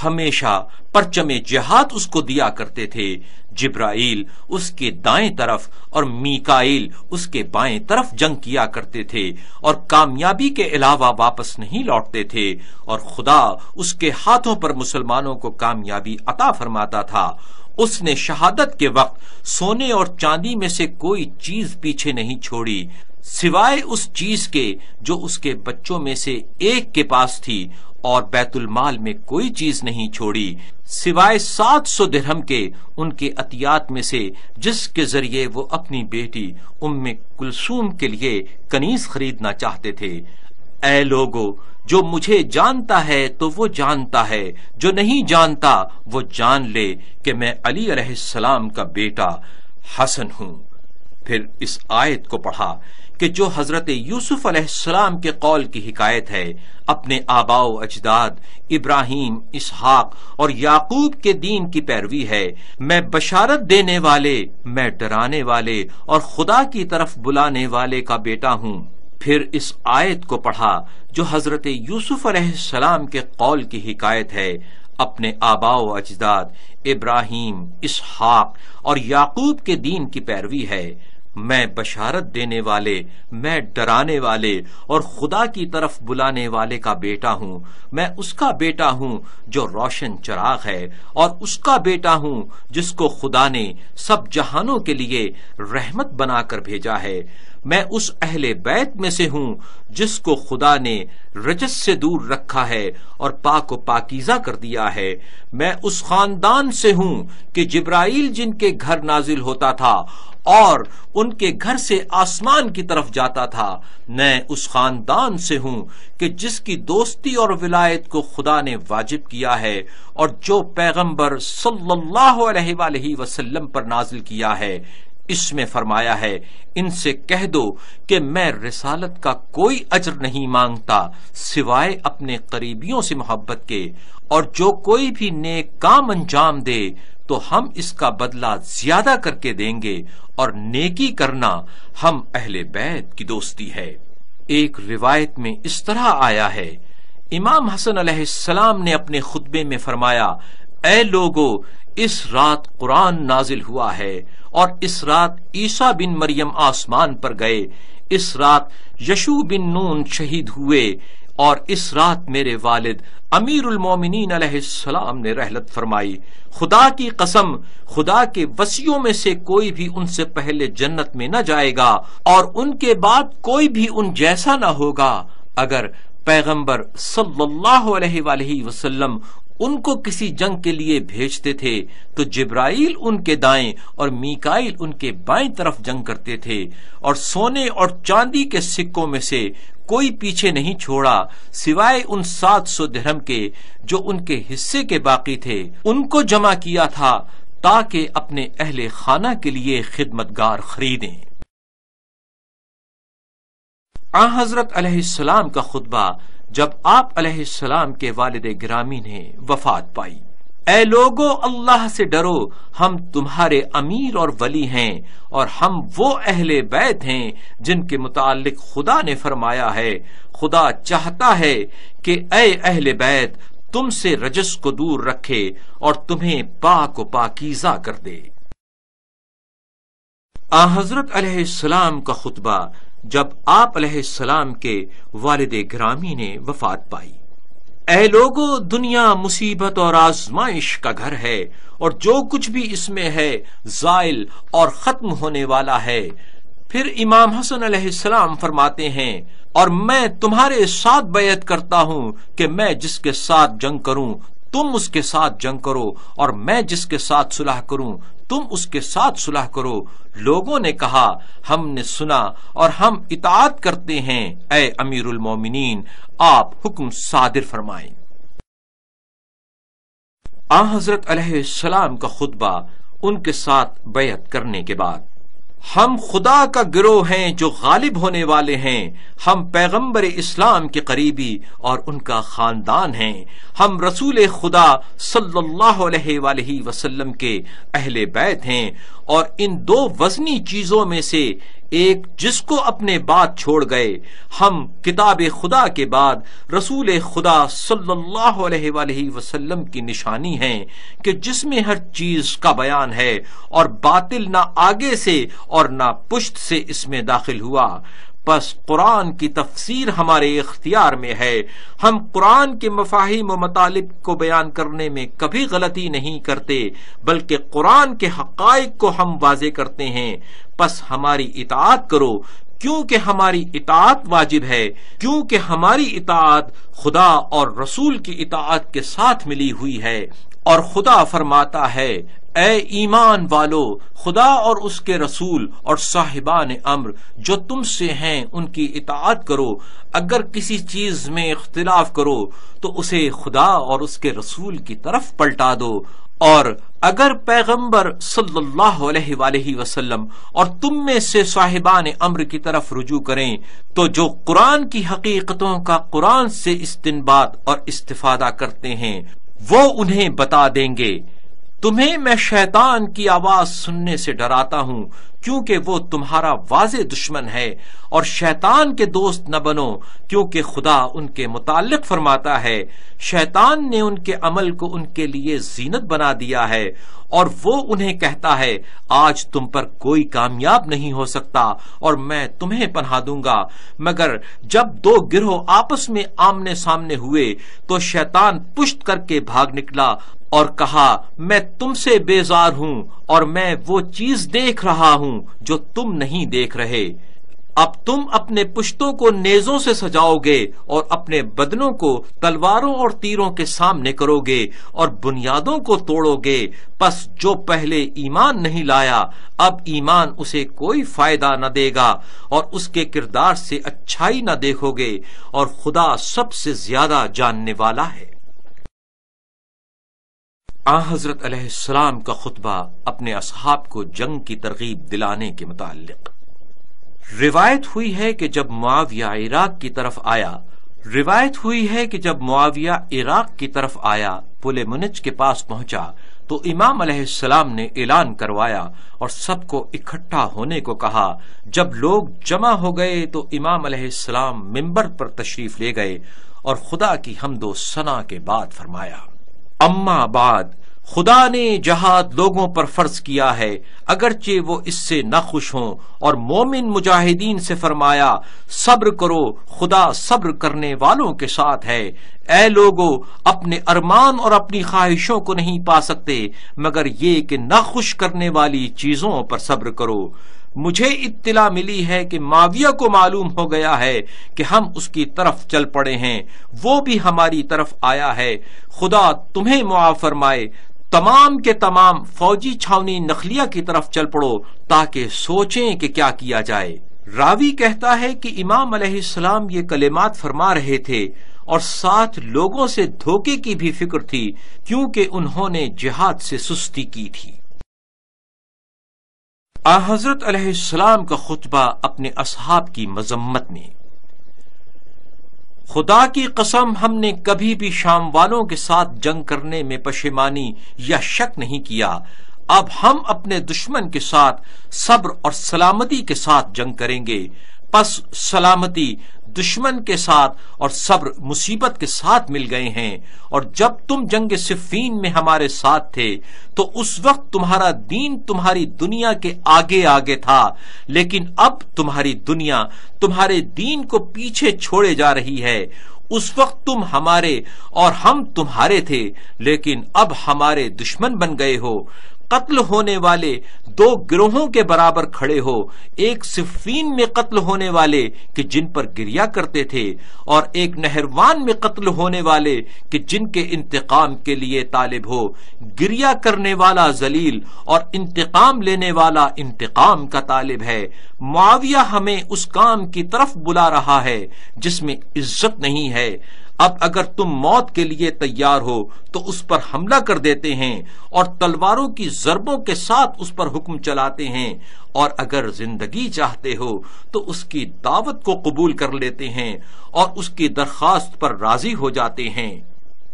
ہمیشہ پرچم جہاد اس کو دیا کرتے تھے، جبرائیل اس کے دائیں طرف اور میکائیل اس کے بائیں طرف جنگ کیا کرتے تھے اور کامیابی کے علاوہ واپس نہیں لوٹتے تھے، اور خدا اس کے ہاتھوں پر مسلمانوں کو کامیابی عطا فرماتا تھا۔ اس نے شہادت کے وقت سونے اور چاندی میں سے کوئی چیز پیچھے نہیں چھوڑی سوائے اس چیز کے جو اس کے بچوں میں سے ایک کے پاس تھی، اور بیت المال میں کوئی چیز نہیں چھوڑی سوائے 700 درہم کے ان کے عطیات میں سے، جس کے ذریعے وہ اپنی بیٹی ام کلثوم کے لیے کنیز خریدنا چاہتے تھے۔ اے لوگو، جو مجھے جانتا ہے تو وہ جانتا ہے، جو نہیں جانتا وہ جان لے کہ میں علی علیہ السلام کا بیٹا حسن ہوں۔ پھر اس آیت کو پڑھا کہ جو حضرت یوسف علیہ السلام کے قول کی حکایت ہے، اپنے آباء و اجداد ابراہیم، اسحاق اور یعقوب کے دین کی پیروی ہے۔ میں بشارت دینے والے، میں ڈرانے والے اور خدا کی طرف بلانے والے کا بیٹا ہوں۔ پھر اس آیت کو پڑھا جو حضرت یوسف علیہ السلام کے قول کی حکایت ہے، اپنے آباء و اجداد ابراہیم، اسحاق اور یعقوب کے دین کی پیروی ہے۔ میں بشارت دینے والے، میں ڈرانے والے اور خدا کی طرف بلانے والے کا بیٹا ہوں۔ میں اس کا بیٹا ہوں جو روشن چراغ ہے، اور اس کا بیٹا ہوں جس کو خدا نے سب جہانوں کے لیے رحمت بنا کر بھیجا ہے۔ میں اس اہل بیت میں سے ہوں جس کو خدا نے رجس سے دور رکھا ہے اور پاک و پاکیزہ کر دیا ہے۔ میں اس خاندان سے ہوں کہ جبرائیل جن کے گھر نازل ہوتا تھا اور ان کے گھر سے آسمان کی طرف جاتا تھا۔ میں اس خاندان سے ہوں کہ جس کی دوستی اور ولایت کو خدا نے واجب کیا ہے، اور جو پیغمبر صلی اللہ علیہ وآلہ وسلم پر نازل کیا ہے۔ اس میں فرمایا ہے، ان سے کہہ دو کہ میں رسالت کا کوئی اجر نہیں مانگتا سوائے اپنے قریبیوں سے محبت کے، اور جو کوئی بھی نیک کام انجام دے تو ہم اس کا بدلہ زیادہ کر کے دیں گے، اور نیکی کرنا ہم اہل بیت کی دوستی ہے۔ ایک روایت میں اس طرح آیا ہے، امام حسن علیہ السلام نے اپنے خطبے میں فرمایا، اے لوگو، اس رات قرآن نازل ہوا ہے، اور اس رات عیسیٰ بن مریم آسمان پر گئے، اس رات یشوع بن نون شہید ہوئے، اور اس رات میرے والد امیر المومنین علیہ السلام نے رحلت فرمائی۔ خدا کی قسم، خدا کے وصیوں میں سے کوئی بھی ان سے پہلے جنت میں نہ جائے گا، اور ان کے بعد کوئی بھی ان جیسا نہ ہوگا۔ اگر پیغمبر صلی اللہ علیہ وآلہ وسلم ان کو کسی جنگ کے لیے بھیجتے تھے تو جبرائیل ان کے دائیں اور میکائیل ان کے بائیں طرف جنگ کرتے تھے، اور سونے اور چاندی کے سکوں میں سے کوئی پیچھے نہیں چھوڑا سوائے ان 700 درہم کے جو ان کے حصے کے باقی تھے۔ ان کو جمع کیا تھا تاکہ اپنے اہل خانہ کے لیے خدمتگار خریدیں۔ آن حضرت علیہ السلام کا خطبہ جب آپ علیہ السلام کے والد گرامی نے وفات پائی۔ اے لوگو، اللہ سے ڈرو، ہم تمہارے امیر اور ولی ہیں، اور ہم وہ اہل بیت ہیں جن کے متعلق خدا نے فرمایا ہے، خدا چاہتا ہے کہ اے اہل بیت تم سے رجس کو دور رکھے اور تمہیں پاک و پاکیزہ کر دے۔ آن حضرت علیہ السلام کا خطبہ جب آپ علیہ السلام کے والد گرامی نے وفات پائی۔ اے لوگو، دنیا مصیبت اور آزمائش کا گھر ہے، اور جو کچھ بھی اس میں ہے زائل اور ختم ہونے والا ہے۔ پھر امام حسن علیہ السلام فرماتے ہیں، اور میں تمہارے ساتھ بیعت کرتا ہوں کہ میں جس کے ساتھ جنگ کروں تم اس کے ساتھ جنگ کرو، اور میں جس کے ساتھ صلح کروں تم اس کے ساتھ صلح کرو۔ لوگوں نے کہا، ہم نے سنا اور ہم اطاعت کرتے ہیں، اے امیر المومنین آپ حکم صادر فرمائیں۔ آن حضرت علیہ السلام کا خطبہ ان کے ساتھ بیعت کرنے کے بعد، ہم خدا کا گروہ ہیں جو غالب ہونے والے ہیں، ہم پیغمبر اسلام کے قریبی اور ان کا خاندان ہیں، ہم رسول خدا صلی اللہ علیہ وآلہ وسلم کے اہل بیت ہیں، اور ان دو وزنی چیزوں میں سے ایک جس کو اپنے بعد چھوڑ گئے، ہم کتاب خدا کے بعد رسول خدا صلی اللہ علیہ وآلہ وسلم کی نشانی ہیں کہ جس میں ہر چیز کا بیان ہے، اور باطل نہ آگے سے اور نہ پشت سے اس میں داخل ہوا۔ پس قرآن کی تفسیر ہمارے اختیار میں ہے، ہم قرآن کے مفاہیم و مطالب کو بیان کرنے میں کبھی غلطی نہیں کرتے، بلکہ قرآن کے حقائق کو ہم واضح کرتے ہیں۔ پس ہماری اطاعت کرو، کیونکہ ہماری اطاعت واجب ہے، کیونکہ ہماری اطاعت خدا اور رسول کی اطاعت کے ساتھ ملی ہوئی ہے۔ اور خدا فرماتا ہے، اے ایمان والو، خدا اور اس کے رسول اور صاحبان امر جو تم سے ہیں ان کی اطاعت کرو، اگر کسی چیز میں اختلاف کرو تو اسے خدا اور اس کے رسول کی طرف پلٹا دو، اور اگر پیغمبر صلی اللہ علیہ وآلہ وسلم اور تم میں سے صاحبان امر کی طرف رجوع کریں تو جو قرآن کی حقیقتوں کا قرآن سے استنباط اور استفادہ کرتے ہیں وہ انہیں بتا دیں گے۔ تمہیں میں شیطان کی آواز سننے سے ڈراتا ہوں کیونکہ وہ تمہارا واضح دشمن ہے، اور شیطان کے دوست نہ بنو کیونکہ خدا ان کے متعلق فرماتا ہے، شیطان نے ان کے عمل کو ان کے لیے زینت بنا دیا ہے، اور وہ انہیں کہتا ہے آج تم پر کوئی کامیاب نہیں ہو سکتا اور میں تمہیں پناہ دوں گا۔ مگر جب دو گروہ آپس میں آمنے سامنے ہوئے تو شیطان پشت کر کے بھاگ نکلا اور کہا میں تم سے بیزار ہوں اور میں وہ چیز دیکھ رہا ہوں جو تم نہیں دیکھ رہے۔ اب تم اپنے پشتوں کو نیزوں سے سجاؤ گے اور اپنے بدنوں کو تلواروں اور تیروں کے سامنے کرو گے اور بنیادوں کو توڑو گے، پس جو پہلے ایمان نہیں لایا اب ایمان اسے کوئی فائدہ نہ دے گا، اور اس کے کردار سے اچھائی نہ دیکھو گے، اور خدا سب سے زیادہ جاننے والا ہے۔ حضرت علیہ السلام کا خطبہ اپنے اصحاب کو جنگ کی ترغیب دلانے کے متعلق۔ روایت ہوئی ہے کہ جب معاویہ عراق کی طرف آیا پل منج کے پاس پہنچا تو امام علیہ السلام نے اعلان کروایا اور سب کو اکٹھا ہونے کو کہا۔ جب لوگ جمع ہو گئے تو امام علیہ السلام منبر پر تشریف لے گئے اور خدا کی حمد و ثنا کے بعد فرمایا، اما بعد، خدا نے جہاد لوگوں پر فرض کیا ہے اگرچہ وہ اس سے نہ خوش ہوں، اور مومن مجاہدین سے فرمایا صبر کرو، خدا صبر کرنے والوں کے ساتھ ہے۔ اے لوگو، اپنے ارمان اور اپنی خواہشوں کو نہیں پا سکتے مگر یہ کہ نہ خوش کرنے والی چیزوں پر صبر کرو۔ مجھے اطلاع ملی ہے کہ معاویہ کو معلوم ہو گیا ہے کہ ہم اس کی طرف چل پڑے ہیں، وہ بھی ہماری طرف آیا ہے، خدا تمہیں معاف فرمائے۔ تمام کے تمام فوجی چھاونی نخلیہ کی طرف چل پڑو تاکہ سوچیں کہ کیا کیا جائے۔ راوی کہتا ہے کہ امام علیہ السلام یہ کلمات فرما رہے تھے اور ساتھ لوگوں سے دھوکے کی بھی فکر تھی کیونکہ انہوں نے جہاد سے سستی کی تھی۔ حضرت علیہ السلام کا خطبہ اپنے اصحاب کی مذمت میں۔ خدا کی قسم ہم نے کبھی بھی شام والوں کے ساتھ جنگ کرنے میں پشیمانی یا شک نہیں کیا، اب ہم اپنے دشمن کے ساتھ صبر اور سلامتی کے ساتھ جنگ کریں گے۔ پس سلامتی دشمن کے ساتھ اور صبر مصیبت کے ساتھ مل گئے ہیں، اور جب تم جنگ صفین میں ہمارے ساتھ تھے تو اس وقت تمہارا دین تمہاری دنیا کے آگے آگے تھا، لیکن اب تمہاری دنیا تمہارے دین کو پیچھے چھوڑے جا رہی ہے۔ اس وقت تم ہمارے اور ہم تمہارے تھے، لیکن اب ہمارے دشمن بن گئے ہو۔ قتل ہونے والے دو گروہوں کے برابر کھڑے ہو، ایک صفین میں قتل ہونے والے کہ جن پر گریا کرتے تھے، اور ایک نہروان میں قتل ہونے والے کہ جن کے انتقام کے لیے طالب ہو۔ گریا کرنے والا ذلیل اور انتقام لینے والا انتقام کا طالب ہے۔ معاویہ ہمیں اس کام کی طرف بلا رہا ہے جس میں عزت نہیں ہے۔ اب اگر تم موت کے لیے تیار ہو تو اس پر حملہ کر دیتے ہیں اور تلواروں کی ضربوں کے ساتھ اس پر حکم چلاتے ہیں، اور اگر زندگی چاہتے ہو تو اس کی دعوت کو قبول کر لیتے ہیں اور اس کی درخواست پر راضی ہو جاتے ہیں۔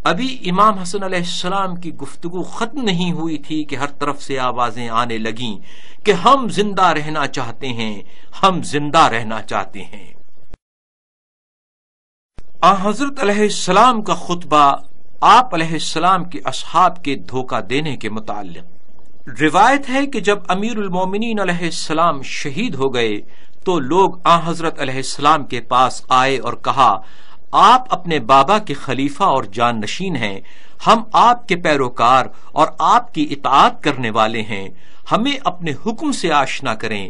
ابھی امام حسن علیہ السلام کی گفتگو ختم نہیں ہوئی تھی کہ ہر طرف سے آوازیں آنے لگیں کہ ہم زندہ رہنا چاہتے ہیں، ہم زندہ رہنا چاہتے ہیں۔ حضرت علیہ السلام کا خطبہ آپ علیہ السلام کے اصحاب کے دھوکہ دینے کے متعلق۔ روایت ہے کہ جب امیر المومنین علیہ السلام شہید ہو گئے تو لوگ حضرت علیہ السلام کے پاس آئے اور کہا، آپ اپنے بابا کے خلیفہ اور جان نشین ہیں، ہم آپ کے پیروکار اور آپ کی اطاعت کرنے والے ہیں، ہمیں اپنے حکم سے آشنا کریں۔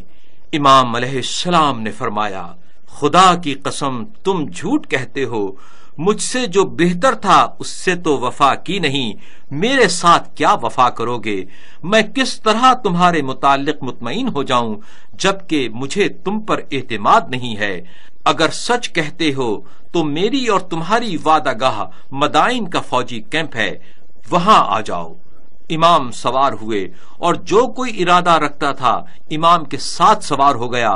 امام علیہ السلام نے فرمایا، خدا کی قسم تم جھوٹ کہتے ہو، مجھ سے جو بہتر تھا اس سے تو وفا کی نہیں، میرے ساتھ کیا وفا کرو گے؟ میں کس طرح تمہارے متعلق مطمئن ہو جاؤں جبکہ مجھے تم پر اعتماد نہیں ہے؟ اگر سچ کہتے ہو تو میری اور تمہاری وعدہ گاہ مدائن کا فوجی کیمپ ہے، وہاں آ جاؤ۔ امام سوار ہوئے اور جو کوئی ارادہ رکھتا تھا امام کے ساتھ سوار ہو گیا،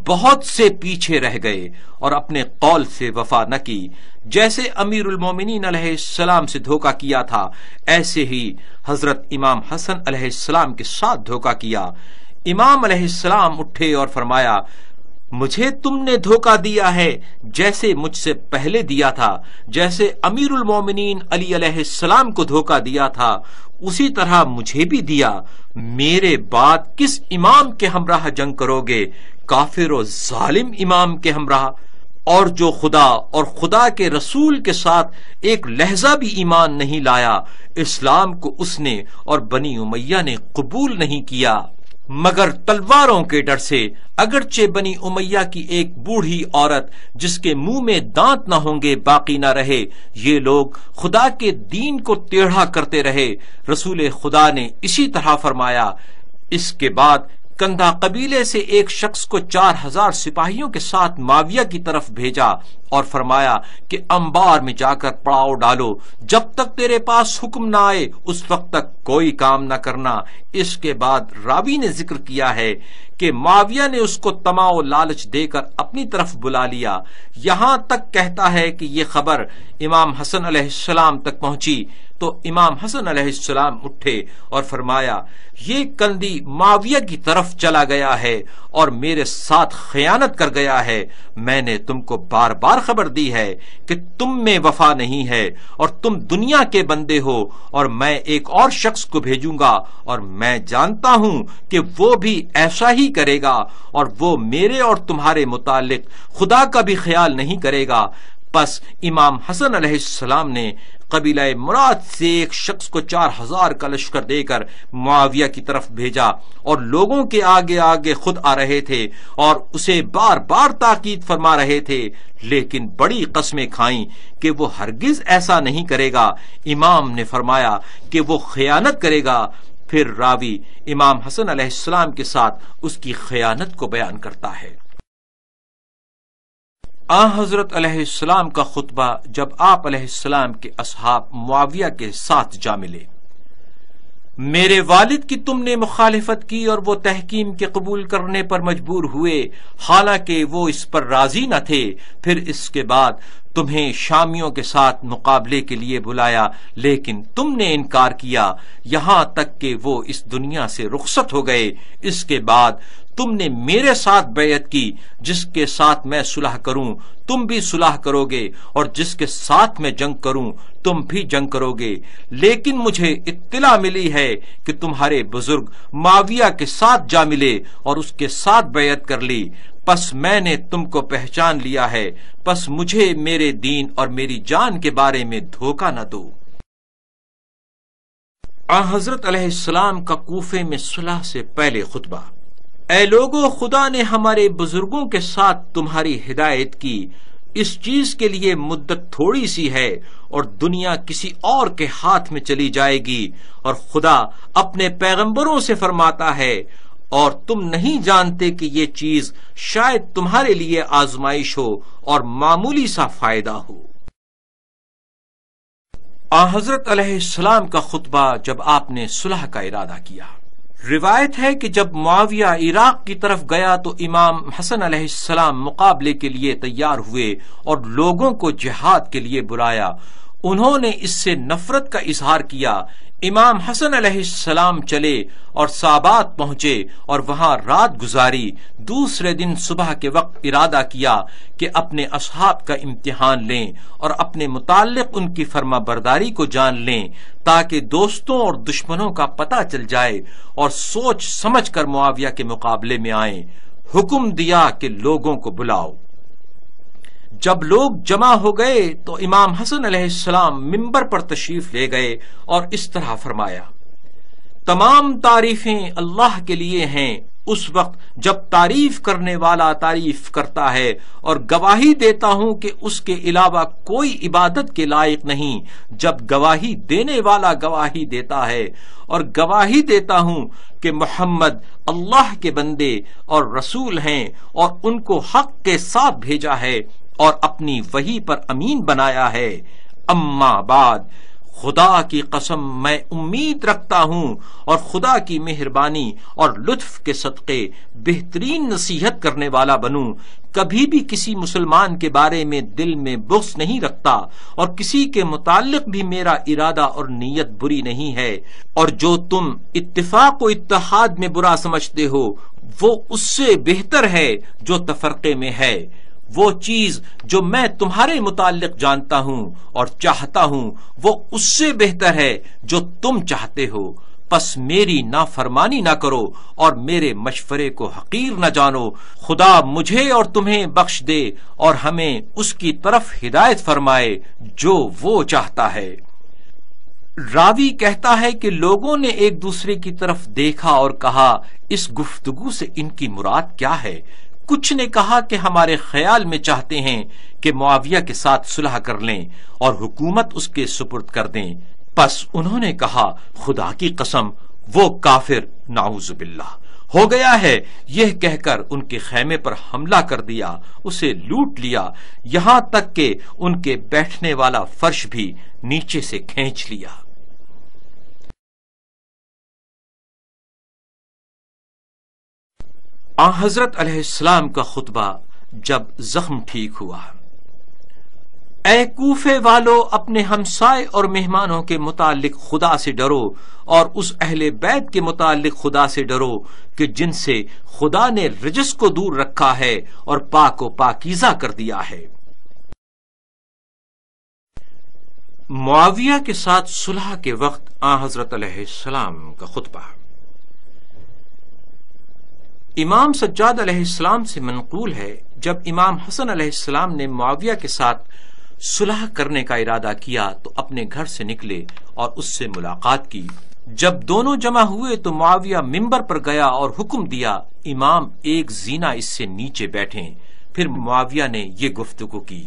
بہت سے پیچھے رہ گئے اور اپنے قول سے وفا نہ کی۔ جیسے امیر المومنین علیہ السلام سے دھوکہ کیا تھا، ایسے ہی حضرت امام حسن علیہ السلام کے ساتھ دھوکہ کیا۔ امام علیہ السلام اٹھے اور فرمایا، مجھے تم نے دھوکہ دیا ہے جیسے مجھ سے پہلے دیا تھا، جیسے امیر المومنین علی علیہ السلام کو دھوکہ دیا تھا اسی طرح مجھے بھی دیا۔ میرے بعد کس امام کے ہمراہ جنگ کرو گے؟ کافر و ظالم امام کے ہمراہ، اور جو خدا اور خدا کے رسول کے ساتھ ایک لہجہ بھی ایمان نہیں لایا، اسلام کو اس نے اور بنی امیہ نے قبول نہیں کیا مگر تلواروں کے ڈر سے۔ اگرچہ بنی امیہ کی ایک بوڑھی عورت جس کے منہ میں دانت نہ ہوں گے باقی نہ رہے، یہ لوگ خدا کے دین کو ٹیڑھا کرتے رہے۔ رسول خدا نے اسی طرح فرمایا۔ اس کے بعد کندھا قبیلے سے ایک شخص کو 4000 سپاہیوں کے ساتھ معاویہ کی طرف بھیجا اور فرمایا کہ انبار میں جا کر پڑاؤ ڈالو، جب تک تیرے پاس حکم نہ آئے اس وقت تک کوئی کام نہ کرنا۔ اس کے بعد راوی نے ذکر کیا ہے کہ معاویہ نے اس کو طمع و لالچ دے کر اپنی طرف بلا لیا، یہاں تک کہتا ہے کہ یہ خبر امام حسن علیہ السلام تک پہنچی تو امام حسن علیہ السلام اٹھے اور فرمایا، یہ کندی معاویہ کی طرف چلا گیا ہے اور میرے ساتھ خیانت کر گیا ہے۔ میں نے تم کو بار بار خبر دی ہے کہ تم میں وفا نہیں ہے اور تم دنیا کے بندے ہو، اور میں ایک اور شخص کو بھیجوں گا اور میں جانتا ہوں کہ وہ بھی ایسا ہی کرے گا، اور وہ میرے اور تمہارے متعلق خدا کا بھی خیال نہیں کرے گا۔ پس امام حسن علیہ السلام نے قبیلہ مراد سے ایک شخص کو 4000 کا لشکر دے کر معاویہ کی طرف بھیجا، اور لوگوں کے آگے آگے خود آ رہے تھے اور اسے بار بار تاکید فرما رہے تھے، لیکن بڑی قسمیں کھائیں کہ وہ ہرگز ایسا نہیں کرے گا۔ امام نے فرمایا کہ وہ خیانت کرے گا۔ پھر راوی امام حسن علیہ السلام کے ساتھ اس کی خیانت کو بیان کرتا ہے۔ حضرت علیہ السلام کا خطبہ جب آپ علیہ السلام کے اصحاب معاویہ کے ساتھ جا ملے۔ میرے والد کی تم نے مخالفت کی اور وہ تحکیم کے قبول کرنے پر مجبور ہوئے، حالانکہ وہ اس پر راضی نہ تھے۔ پھر اس کے بعد تمہیں شامیوں کے ساتھ مقابلے کے لیے بلایا، لیکن تم نے انکار کیا، یہاں تک کہ وہ اس دنیا سے رخصت ہو گئے۔ اس کے بعد تم نے میرے ساتھ بیعت کی، جس کے ساتھ میں صلح کروں تم بھی صلح کرو گے، اور جس کے ساتھ میں جنگ کروں تم بھی جنگ کرو گے۔ لیکن مجھے اطلاع ملی ہے کہ تمہارے بزرگ معاویہ کے ساتھ جا ملے اور اس کے ساتھ بیعت کر لی، پس میں نے تم کو پہچان لیا ہے، پس مجھے میرے دین اور میری جان کے بارے میں دھوکہ نہ دو۔ حضرت علیہ السلام کا کوفے میں صلح سے پہلے خطبہ۔ اے لوگو، خدا نے ہمارے بزرگوں کے ساتھ تمہاری ہدایت کی، اس چیز کے لیے مدت تھوڑی سی ہے اور دنیا کسی اور کے ہاتھ میں چلی جائے گی، اور خدا اپنے پیغمبروں سے فرماتا ہے، اور تم نہیں جانتے کہ یہ چیز شاید تمہارے لیے آزمائش ہو اور معمولی سا فائدہ ہو۔ حضرت علیہ السلام کا خطبہ جب آپ نے صلح کا ارادہ کیا۔ روایت ہے کہ جب معاویہ عراق کی طرف گیا تو امام حسن علیہ السلام مقابلے کے لیے تیار ہوئے اور لوگوں کو جہاد کے لیے بلایا۔ انہوں نے اس سے نفرت کا اظہار کیا۔ امام حسن علیہ السلام چلے اور سابات پہنچے اور وہاں رات گزاری۔ دوسرے دن صبح کے وقت ارادہ کیا کہ اپنے اصحاب کا امتحان لیں اور اپنے متعلق ان کی فرما برداری کو جان لیں، تاکہ دوستوں اور دشمنوں کا پتہ چل جائے اور سوچ سمجھ کر معاویہ کے مقابلے میں آئیں۔ حکم دیا کہ لوگوں کو بلاؤ۔ جب لوگ جمع ہو گئے تو امام حسن علیہ السلام منبر پر تشریف لے گئے اور اس طرح فرمایا، تمام تعریفیں اللہ کے لیے ہیں اس وقت جب تعریف کرنے والا تعریف کرتا ہے، اور گواہی دیتا ہوں کہ اس کے علاوہ کوئی عبادت کے لائق نہیں جب گواہی دینے والا گواہی دیتا ہے، اور گواہی دیتا ہوں کہ محمد اللہ کے بندے اور رسول ہیں اور ان کو حق کے ساتھ بھیجا ہے اور اپنی وحی پر امین بنایا ہے۔ اما بعد، خدا کی قسم میں امید رکھتا ہوں اور خدا کی مہربانی اور لطف کے صدقے بہترین نصیحت کرنے والا بنوں، کبھی بھی کسی مسلمان کے بارے میں دل میں بغض نہیں رکھتا اور کسی کے متعلق بھی میرا ارادہ اور نیت بری نہیں ہے، اور جو تم اتفاق و اتحاد میں برا سمجھتے ہو وہ اس سے بہتر ہے جو تفرقے میں ہے۔ وہ چیز جو میں تمہارے متعلق جانتا ہوں اور چاہتا ہوں وہ اس سے بہتر ہے جو تم چاہتے ہو، پس میری نافرمانی نہ کرو اور میرے مشورے کو حقیر نہ جانو۔ خدا مجھے اور تمہیں بخش دے اور ہمیں اس کی طرف ہدایت فرمائے جو وہ چاہتا ہے۔ راوی کہتا ہے کہ لوگوں نے ایک دوسرے کی طرف دیکھا اور کہا، اس گفتگو سے ان کی مراد کیا ہے؟ کچھ نے کہا کہ ہمارے خیال میں چاہتے ہیں کہ معاویہ کے ساتھ صلح کر لیں اور حکومت اس کے سپرد کر دیں۔ پس انہوں نے کہا، خدا کی قسم وہ کافر نعوذ باللہ ہو گیا ہے، یہ کہہ کر ان کے خیمے پر حملہ کر دیا، اسے لوٹ لیا، یہاں تک کہ ان کے بیٹھنے والا فرش بھی نیچے سے کھینچ لیا۔ آن حضرت علیہ السلام کا خطبہ جب زخم ٹھیک ہوا۔ اے کوفے والو، اپنے ہمسائے اور مہمانوں کے متعلق خدا سے ڈرو اور اس اہل بیت کے متعلق خدا سے ڈرو کہ جن سے خدا نے رجس کو دور رکھا ہے اور پاک و پاکیزہ کر دیا ہے۔ معاویہ کے ساتھ صلح کے وقت آن حضرت علیہ السلام کا خطبہ۔ امام سجاد علیہ السلام سے منقول ہے، جب امام حسن علیہ السلام نے معاویہ کے ساتھ صلح کرنے کا ارادہ کیا تو اپنے گھر سے نکلے اور اس سے ملاقات کی۔ جب دونوں جمع ہوئے تو معاویہ منبر پر گیا اور حکم دیا، امام ایک زینہ اس سے نیچے بیٹھیں۔ پھر معاویہ نے یہ گفتگو کی،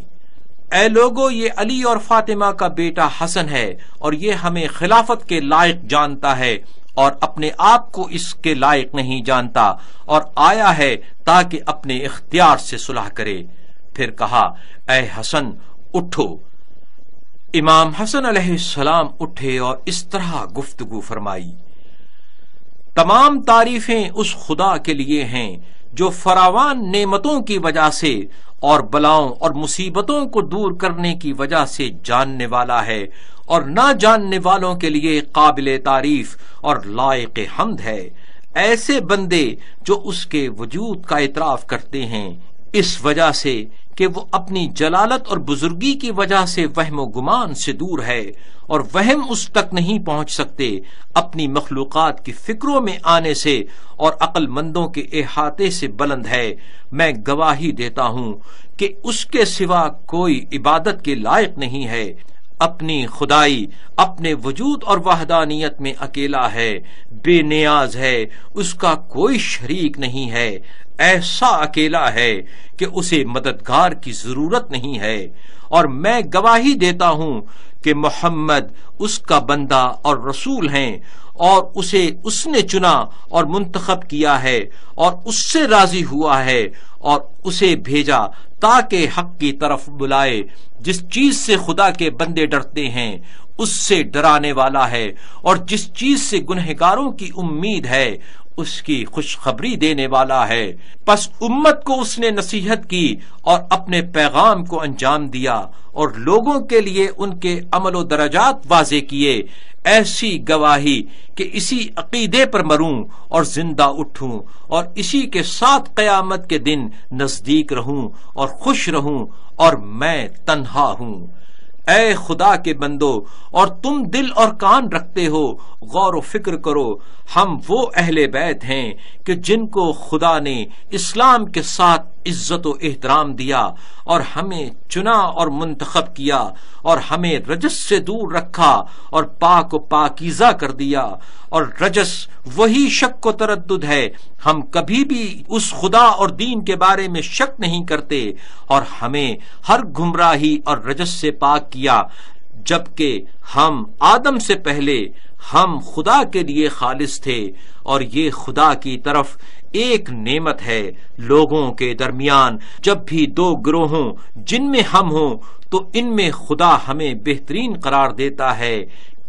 اے لوگو، یہ علی اور فاطمہ کا بیٹا حسن ہے اور یہ ہمیں خلافت کے لائق جانتا ہے اور اپنے آپ کو اس کے لائق نہیں جانتا اور آیا ہے تاکہ اپنے اختیار سے صلح کرے۔ پھر کہا، اے حسن اٹھو۔ امام حسن علیہ السلام اٹھے اور اس طرح گفتگو فرمائی، تمام تعریفیں اس خدا کے لیے ہیں جو فراوان نعمتوں کی وجہ سے اور بلاؤں اور مصیبتوں کو دور کرنے کی وجہ سے جاننے والا ہے اور نہ جاننے والوں کے لیے قابل تعریف اور لائق حمد ہے۔ ایسے بندے جو اس کے وجود کا اعتراف کرتے ہیں اس وجہ سے کہ وہ اپنی جلالت اور بزرگی کی وجہ سے وہم و گمان سے دور ہے اور وہم اس تک نہیں پہنچ سکتے، اپنی مخلوقات کی فکروں میں آنے سے اور عقل مندوں کے احاطے سے بلند ہے۔ میں گواہی دیتا ہوں کہ اس کے سوا کوئی عبادت کے لائق نہیں ہے، اپنی خدائی اپنے وجود اور وحدانیت میں اکیلا ہے، بے نیاز ہے، اس کا کوئی شریک نہیں ہے، ایسا اکیلا ہے کہ اسے مددگار کی ضرورت نہیں ہے، اور میں گواہی دیتا ہوں کہ محمد اس کا بندہ اور رسول ہیں اور اسے اس نے چنا اور منتخب کیا ہے اور اس سے راضی ہوا ہے اور اسے بھیجا تاکہ حق کی طرف بلائے۔ جس چیز سے خدا کے بندے ڈرتے ہیں اس سے ڈرانے والا ہے، اور جس چیز سے گنہگاروں کی امید ہے اس کی خوشخبری دینے والا ہے۔ پس امت کو اس نے نصیحت کی اور اپنے پیغام کو انجام دیا اور لوگوں کے لیے ان کے عمل و درجات واضح کیے، ایسی گواہی کہ اسی عقیدے پر مروں اور زندہ اٹھوں اور اسی کے ساتھ قیامت کے دن نزدیک رہوں اور خوش رہوں، اور میں تنہا ہوں۔ اے خدا کے بندو، اور تم دل اور کان رکھتے ہو، غور و فکر کرو، ہم وہ اہل بیت ہیں کہ جن کو خدا نے اسلام کے ساتھ عزت و احترام دیا اور ہمیں چنا اور منتخب کیا اور ہمیں رجس سے دور رکھا اور پاک و پاکیزہ کر دیا، اور رجس وہی شک و تردد ہے، ہم کبھی بھی اس خدا اور دین کے بارے میں شک نہیں کرتے، اور ہمیں ہر گمراہی اور رجس سے پاک کیا جبکہ ہم آدم سے پہلے ہم خدا کے لیے خالص تھے، اور یہ خدا کی طرف ایک نعمت ہے۔ لوگوں کے درمیان جب بھی دو گروہ ہوں جن میں ہم ہوں تو ان میں خدا ہمیں بہترین قرار دیتا ہے۔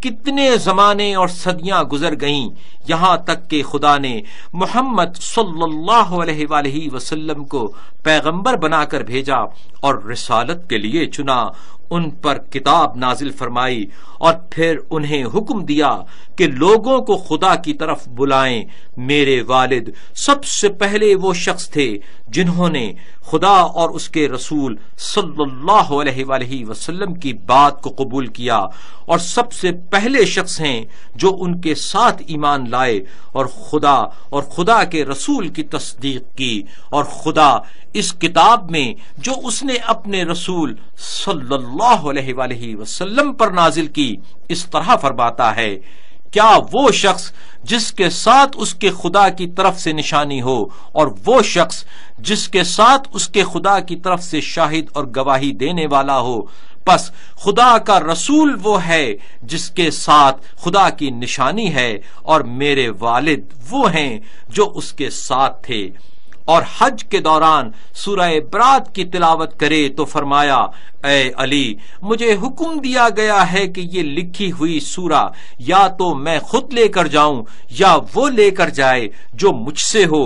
کتنے زمانے اور صدیاں گزر گئیں یہاں تک کہ خدا نے محمد صلی اللہ علیہ وآلہ وسلم کو پیغمبر بنا کر بھیجا اور رسالت کے لیے چنا، ان پر کتاب نازل فرمائی، اور پھر انہیں حکم دیا کہ لوگوں کو خدا کی طرف بلائیں۔ میرے والد سب سے پہلے وہ شخص تھے جنہوں نے خدا اور اس کے رسول صلی اللہ علیہ وآلہ وسلم کی بات کو قبول کیا، اور سب سے پہلے شخص ہیں جو ان کے ساتھ ایمان لائے اور خدا کے رسول کی تصدیق کی۔ اور خدا اس کتاب میں جو اس نے اپنے رسول صلی اللہ علیہ وآلہ وسلم پر نازل کی اس طرح فرماتا ہے، کیا وہ شخص جس کے ساتھ اس کے خدا کی طرف سے نشانی ہو، اور وہ شخص جس کے ساتھ اس کے خدا کی طرف سے شاہد اور گواہی دینے والا ہو، پس خدا کا رسول وہ ہے جس کے ساتھ خدا کی نشانی ہے، اور میرے والد وہ ہیں جو اس کے ساتھ تھے۔ اور حج کے دوران سورہ برات کی تلاوت کرے تو فرمایا، اے علی، مجھے حکم دیا گیا ہے کہ یہ لکھی ہوئی سورہ یا تو میں خود لے کر جاؤں یا وہ لے کر جائے جو مجھ سے ہو،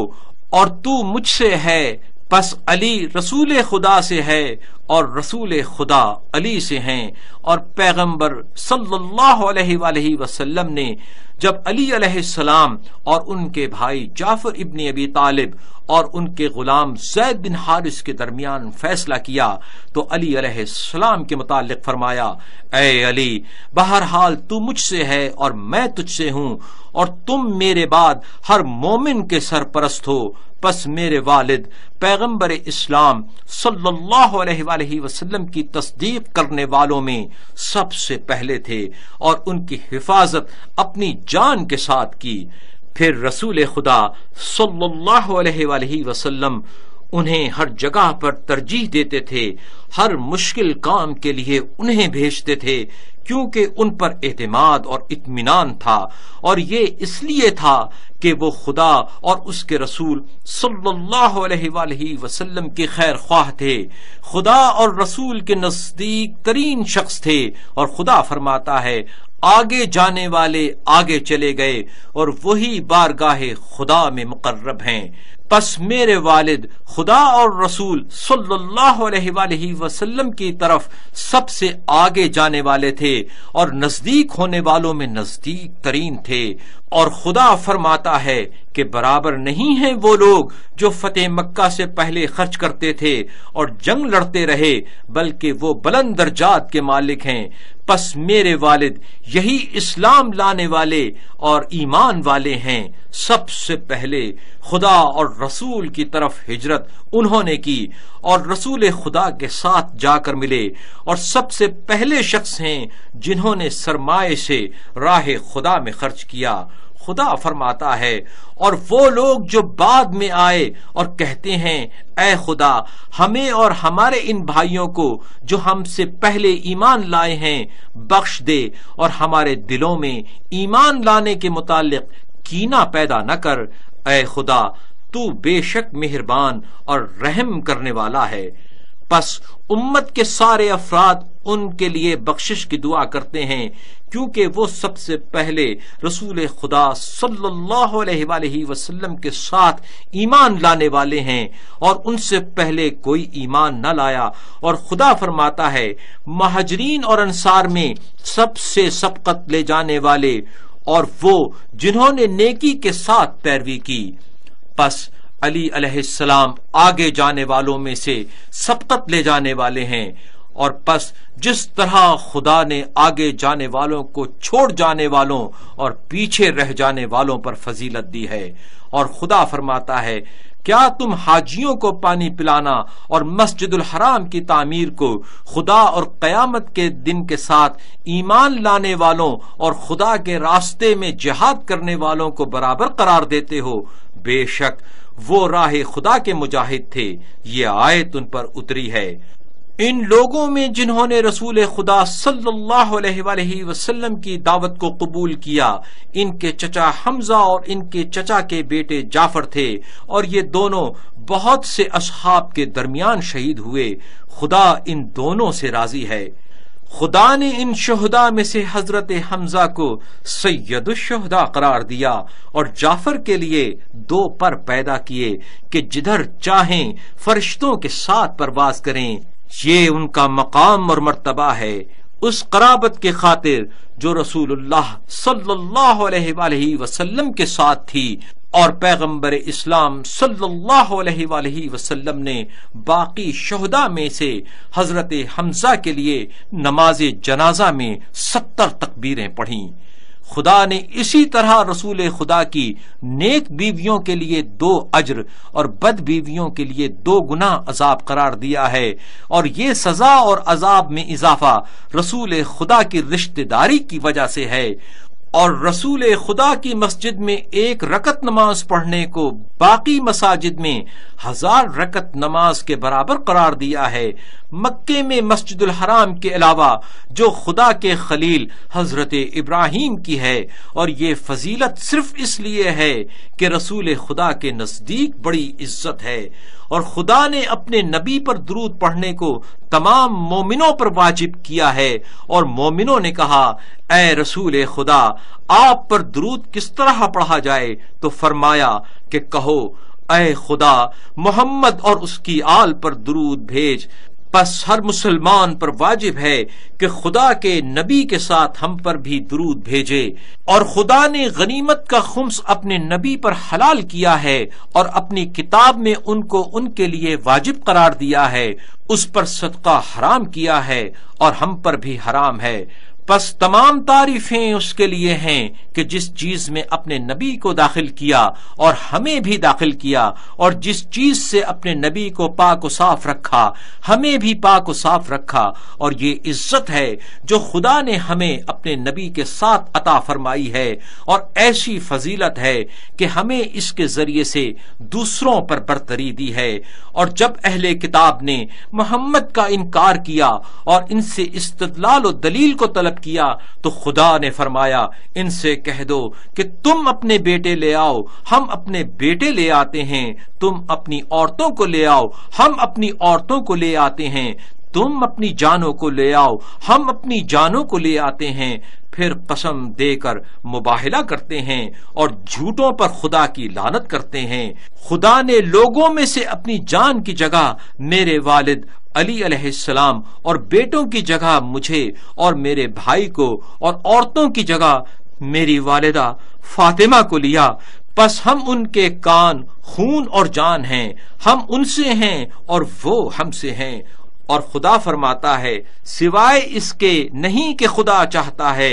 اور تو مجھ سے ہے، پس علی رسول خدا سے ہے اور رسول خدا علی سے ہیں۔ اور پیغمبر صلی اللہ علیہ وآلہ وسلم نے جب علی علیہ السلام اور ان کے بھائی جعفر ابن ابی طالب اور ان کے غلام زید بن حارث کے درمیان فیصلہ کیا تو علی علیہ السلام کے متعلق فرمایا، اے علی، بہرحال تو مجھ سے ہے اور میں تجھ سے ہوں، اور تم میرے بعد ہر مومن کے سرپرست ہو۔ پس میرے والد پیغمبر اسلام صلی اللہ علیہ وآلہ وسلم کی تصدیق کرنے والوں میں سب سے پہلے تھے، اور ان کی حفاظت اپنی جان کے ساتھ کی۔ پھر رسول خدا صلی اللہ علیہ وآلہ وسلم انہیں ہر جگہ پر ترجیح دیتے تھے، ہر مشکل کام کے لیے انہیں بھیجتے تھے، کیونکہ ان پر اعتماد اور اطمینان تھا، اور یہ اس لیے تھا کہ وہ خدا اور اس کے رسول صلی اللہ علیہ وآلہ وسلم کے خیر خواہ تھے، خدا اور رسول کے نزدیک ترین شخص تھے۔ اور خدا فرماتا ہے، آگے جانے والے آگے چلے گئے اور وہی بارگاہ خدا میں مقرب ہیں۔ پس میرے والد خدا اور رسول صلی اللہ علیہ وآلہ وسلم کی طرف سب سے آگے جانے والے تھے اور نزدیک ہونے والوں میں نزدیک ترین تھے۔ اور خدا فرماتا ہے کہ برابر نہیں ہیں وہ لوگ جو فتح مکہ سے پہلے خرچ کرتے تھے اور جنگ لڑتے رہے، بلکہ وہ بلند درجات کے مالک ہیں۔ پس میرے والد یہی اسلام لانے والے اور ایمان والے ہیں۔ سب سے پہلے خدا اور رسول کی طرف ہجرت انہوں نے کی اور رسول خدا کے ساتھ جا کر ملے، اور سب سے پہلے شخص ہیں جنہوں نے سرمایے سے راہ خدا میں خرچ کیا۔ خدا فرماتا ہے، اور وہ لوگ جو بعد میں آئے اور کہتے ہیں، اے خدا، ہمیں اور ہمارے ان بھائیوں کو جو ہم سے پہلے ایمان لائے ہیں بخش دے، اور ہمارے دلوں میں ایمان لانے کے متعلق کینہ پیدا نہ کر۔ اے خدا، تو بے شک مہربان اور رحم کرنے والا ہے۔ پس امت کے سارے افراد ان کے لیے بخشش کی دعا کرتے ہیں، کیونکہ وہ سب سے پہلے رسول خدا صلی اللہ علیہ وآلہ وسلم کے ساتھ ایمان لانے والے ہیں، اور ان سے پہلے کوئی ایمان نہ لایا۔ اور خدا فرماتا ہے، مہاجرین اور انصار میں سب سے سبقت لے جانے والے اور وہ جنہوں نے نیکی کے ساتھ پیروی کی۔ پس علی علیہ السلام آگے جانے والوں میں سے سبقت لے جانے والے ہیں، اور پس جس طرح خدا نے آگے جانے والوں کو چھوڑ جانے والوں اور پیچھے رہ جانے والوں پر فضیلت دی ہے۔ اور خدا فرماتا ہے، کیا تم حاجیوں کو پانی پلانا اور مسجد الحرام کی تعمیر کو خدا اور قیامت کے دن کے ساتھ ایمان لانے والوں اور خدا کے راستے میں جہاد کرنے والوں کو برابر قرار دیتے ہو؟ بے شک وہ راہ خدا کے مجاہد تھے۔ یہ آیت ان پر اتری ہے۔ ان لوگوں میں جنہوں نے رسول خدا صلی اللہ علیہ وآلہ وسلم کی دعوت کو قبول کیا، ان کے چچا حمزہ اور ان کے چچا کے بیٹے جعفر تھے، اور یہ دونوں بہت سے اصحاب کے درمیان شہید ہوئے۔ خدا ان دونوں سے راضی ہے۔ خدا نے ان شہداء میں سے حضرت حمزہ کو سید الشہداء قرار دیا اور جعفر کے لیے 2 پر پیدا کیے کہ جدھر چاہیں فرشتوں کے ساتھ پرواز کریں۔ یہ ان کا مقام اور مرتبہ ہے، اس قرابت کے خاطر جو رسول اللہ صلی اللہ علیہ وآلہ وسلم کے ساتھ تھی، اور پیغمبر اسلام صلی اللہ علیہ وآلہ وسلم نے باقی شہداء میں سے حضرت حمزہ کے لیے نماز جنازہ میں 70 تکبیریں پڑھیں۔ خدا نے اسی طرح رسول خدا کی نیک بیویوں کے لیے 2 اجر اور بد بیویوں کے لیے 2 گنا عذاب قرار دیا ہے، اور یہ سزا اور عذاب میں اضافہ رسول خدا کی رشتہ داری کی وجہ سے ہے، اور رسول خدا کی مسجد میں 1 رکعت نماز پڑھنے کو باقی مساجد میں 1000 رکعت نماز کے برابر قرار دیا ہے۔ مکے میں مسجد الحرام کے علاوہ جو خدا کے خلیل حضرت ابراہیم کی ہے، اور یہ فضیلت صرف اس لیے ہے کہ رسول خدا کے نزدیک بڑی عزت ہے، اور خدا نے اپنے نبی پر درود پڑھنے کو تمام مومنوں پر واجب کیا ہے، اور مومنوں نے کہا اے رسول خدا آپ پر درود کس طرح پڑھا جائے؟ تو فرمایا کہ کہو اے خدا محمد اور اس کی آل پر درود بھیج۔ پس ہر مسلمان پر واجب ہے کہ خدا کے نبی کے ساتھ ہم پر بھی درود بھیجے، اور خدا نے غنیمت کا خمس اپنے نبی پر حلال کیا ہے، اور اپنی کتاب میں ان کو ان کے لیے واجب قرار دیا ہے، اس پر صدقہ حرام کیا ہے اور ہم پر بھی حرام ہے۔ پس تمام تعریفیں اس کے لیے ہیں کہ جس چیز میں اپنے نبی کو داخل کیا اور ہمیں بھی داخل کیا، اور جس چیز سے اپنے نبی کو پاک و صاف رکھا ہمیں بھی پاک و صاف رکھا، اور یہ عزت ہے جو خدا نے ہمیں اپنے نبی کے ساتھ عطا فرمائی ہے، اور ایسی فضیلت ہے کہ ہمیں اس کے ذریعے سے دوسروں پر برتری دی ہے۔ اور جب اہل کتاب نے محمد کا انکار کیا اور ان سے استدلال و دلیل کو طلب کیا، تو خدا نے فرمایا ان سے کہہ دو کہ تم اپنے بیٹے لے آؤ، ہم اپنے بیٹے لے آتے ہیں، تم اپنی عورتوں کو لے آؤ، ہم اپنی عورتوں کو لے آتے ہیں، تم اپنی جانوں کو لے آؤ، ہم اپنی جانوں کو لے آتے ہیں۔ پھر قسم دے کر مباہلہ کرتے ہیں اور جھوٹوں پر خدا کی لعنت کرتے ہیں۔ خدا نے لوگوں میں سے اپنی جان کی جگہ میرے والد علی علیہ السلام اور بیٹوں کی جگہ مجھے اور میرے بھائی کو، اور عورتوں کی جگہ میری والدہ فاطمہ کو لیا۔ پس ہم ان کے کان خون اور جان ہیں، ہم ان سے ہیں اور وہ ہم سے ہیں۔ اور خدا فرماتا ہے سوائے اس کے نہیں کہ خدا چاہتا ہے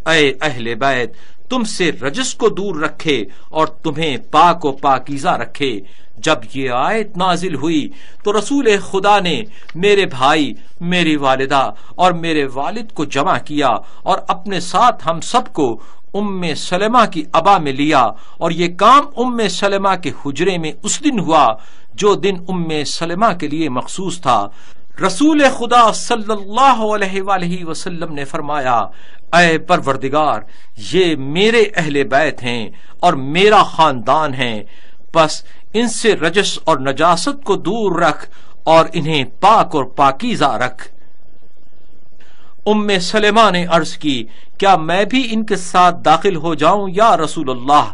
اے اہل بیت تم سے رجس کو دور رکھے اور تمہیں پاک و پاکیزہ رکھے۔ جب یہ آیت نازل ہوئی تو رسول خدا نے میرے بھائی، میری والدہ اور میرے والد کو جمع کیا اور اپنے ساتھ ہم سب کو ام سلمہ کی ابا میں لیا، اور یہ کام ام سلمہ کے حجرے میں اس دن ہوا جو دن ام سلمہ کے لیے مخصوص تھا۔ رسول خدا صلی اللہ علیہ وآلہ وسلم نے فرمایا اے پروردگار یہ میرے اہل بیت ہیں اور میرا خاندان ہے، پس ان سے رجس اور نجاست کو دور رکھ اور انہیں پاک اور پاکیزہ رکھ۔ ام سلمہ نے عرض کی کیا میں بھی ان کے ساتھ داخل ہو جاؤں یا رسول اللہ؟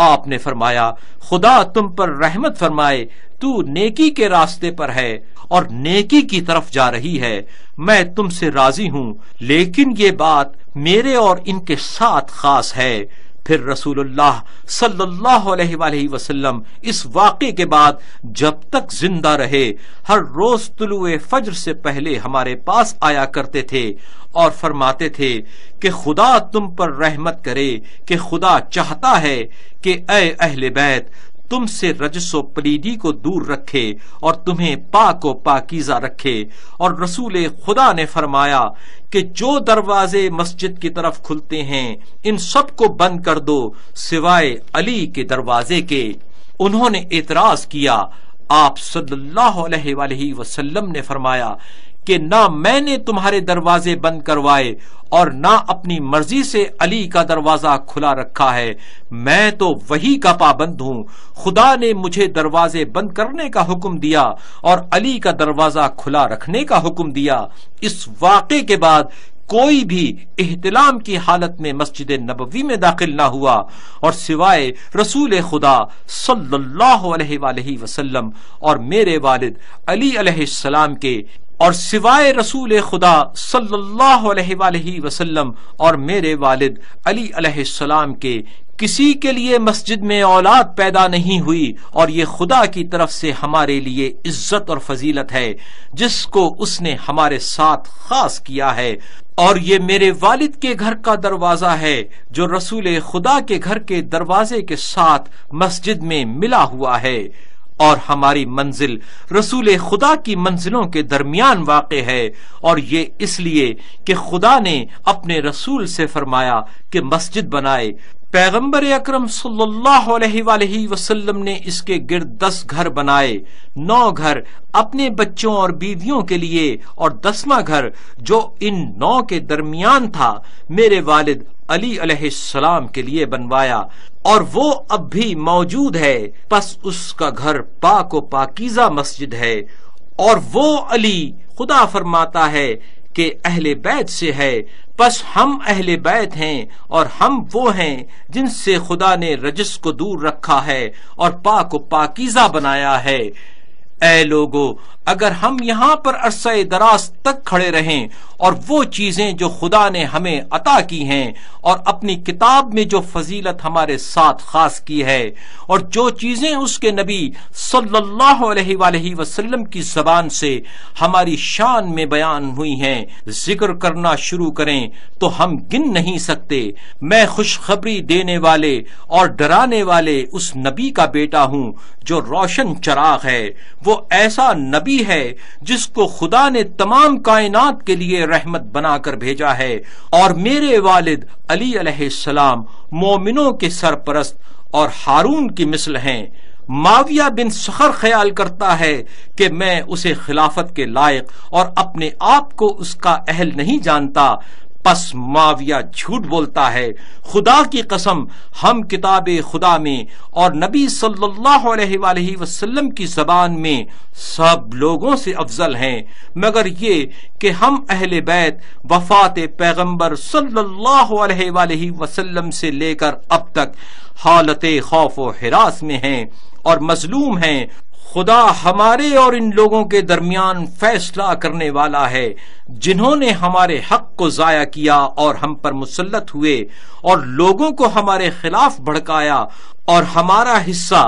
آپ نے فرمایا خدا تم پر رحمت فرمائے، تو نیکی کے راستے پر ہے اور نیکی کی طرف جا رہی ہے، میں تم سے راضی ہوں، لیکن یہ بات میرے اور ان کے ساتھ خاص ہے۔ پھر رسول اللہ صلی اللہ علیہ وآلہ وسلم اس واقعے کے بعد جب تک زندہ رہے ہر روز طلوع فجر سے پہلے ہمارے پاس آیا کرتے تھے اور فرماتے تھے کہ خدا تم پر رحمت کرے، کہ خدا چاہتا ہے کہ اے اہل بیت تم سے رجس و پلیدی کو دور رکھے اور تمہیں پاک و پاکیزہ رکھے۔ اور رسول خدا نے فرمایا کہ جو دروازے مسجد کی طرف کھلتے ہیں ان سب کو بند کر دو سوائے علی کے دروازے کے۔ انہوں نے اعتراض کیا، آپ صلی اللہ علیہ وآلہ وسلم نے فرمایا کہ نہ میں نے تمہارے دروازے بند کروائے اور نہ اپنی مرضی سے علی کا دروازہ کھلا رکھا ہے، میں تو وہی کا پابند ہوں۔ خدا نے مجھے دروازے بند کرنے کا حکم دیا اور علی کا دروازہ کھلا رکھنے کا حکم دیا۔ اس واقعے کے بعد کوئی بھی احتلام کی حالت میں مسجد نبوی میں داخل نہ ہوا، اور سوائے رسول خدا صلی اللہ علیہ وآلہ وسلم اور میرے والد علی علیہ السلام کے، اور سوائے رسول خدا صلی اللہ علیہ وآلہ وسلم اور میرے والد علی علیہ السلام کے کسی کے لیے مسجد میں اولاد پیدا نہیں ہوئی، اور یہ خدا کی طرف سے ہمارے لیے عزت اور فضیلت ہے جس کو اس نے ہمارے ساتھ خاص کیا ہے۔ اور یہ میرے والد کے گھر کا دروازہ ہے جو رسول خدا کے گھر کے دروازے کے ساتھ مسجد میں ملا ہوا ہے، اور ہماری منزل رسول خدا کی منزلوں کے درمیان واقع ہے، اور یہ اس لیے کہ خدا نے اپنے رسول سے فرمایا کہ مسجد بنائے۔ پیغمبر اکرم صلی اللہ علیہ وآلہ وسلم نے اس کے گرد 10 گھر بنائے، 9 گھر اپنے بچوں اور بیویوں کے لیے، اور 10واں گھر جو ان 9 کے درمیان تھا میرے والد علی علیہ السلام کے لیے بنوایا، اور وہ اب بھی موجود ہے۔ پس اس کا گھر پاک و پاکیزہ مسجد ہے، اور وہ علی خدا فرماتا ہے کہ اہل بیت سے ہے، پس ہم اہل بیت ہیں، اور ہم وہ ہیں جن سے خدا نے رجس کو دور رکھا ہے اور پاک و پاکیزہ بنایا ہے۔ اے لوگو، اگر ہم یہاں پر عرصہ دراز تک کھڑے رہیں اور وہ چیزیں جو خدا نے ہمیں عطا کی ہیں اور اپنی کتاب میں جو فضیلت ہمارے ساتھ خاص کی ہے، اور جو چیزیں اس کے نبی صلی اللہ علیہ وآلہ وسلم کی زبان سے ہماری شان میں بیان ہوئی ہیں، ذکر کرنا شروع کریں تو ہم گن نہیں سکتے۔ میں خوشخبری دینے والے اور ڈرانے والے اس نبی کا بیٹا ہوں جو روشن چراغ ہے۔ وہ ایسا نبی ہے جس کو خدا نے تمام کائنات کے لیے رحمت بنا کر بھیجا ہے، اور میرے والد علی علیہ السلام مومنوں کے سرپرست اور ہارون کی مثل ہیں۔ معاویہ بن سخر خیال کرتا ہے کہ میں اسے خلافت کے لائق اور اپنے آپ کو اس کا اہل نہیں جانتا، پس معاویہ جھوٹ بولتا ہے۔ خدا کی قسم، ہم کتاب خدا میں اور نبی صلی اللہ علیہ وآلہ وسلم کی زبان میں سب لوگوں سے افضل ہیں، مگر یہ کہ ہم اہل بیت وفات پیغمبر صلی اللہ علیہ وآلہ وسلم سے لے کر اب تک حالت خوف و ہراس میں ہیں اور مظلوم ہیں۔ خدا ہمارے اور ان لوگوں کے درمیان فیصلہ کرنے والا ہے جنہوں نے ہمارے حق کو ضائع کیا اور ہم پر مسلط ہوئے اور لوگوں کو ہمارے خلاف بھڑکایا، اور ہمارا حصہ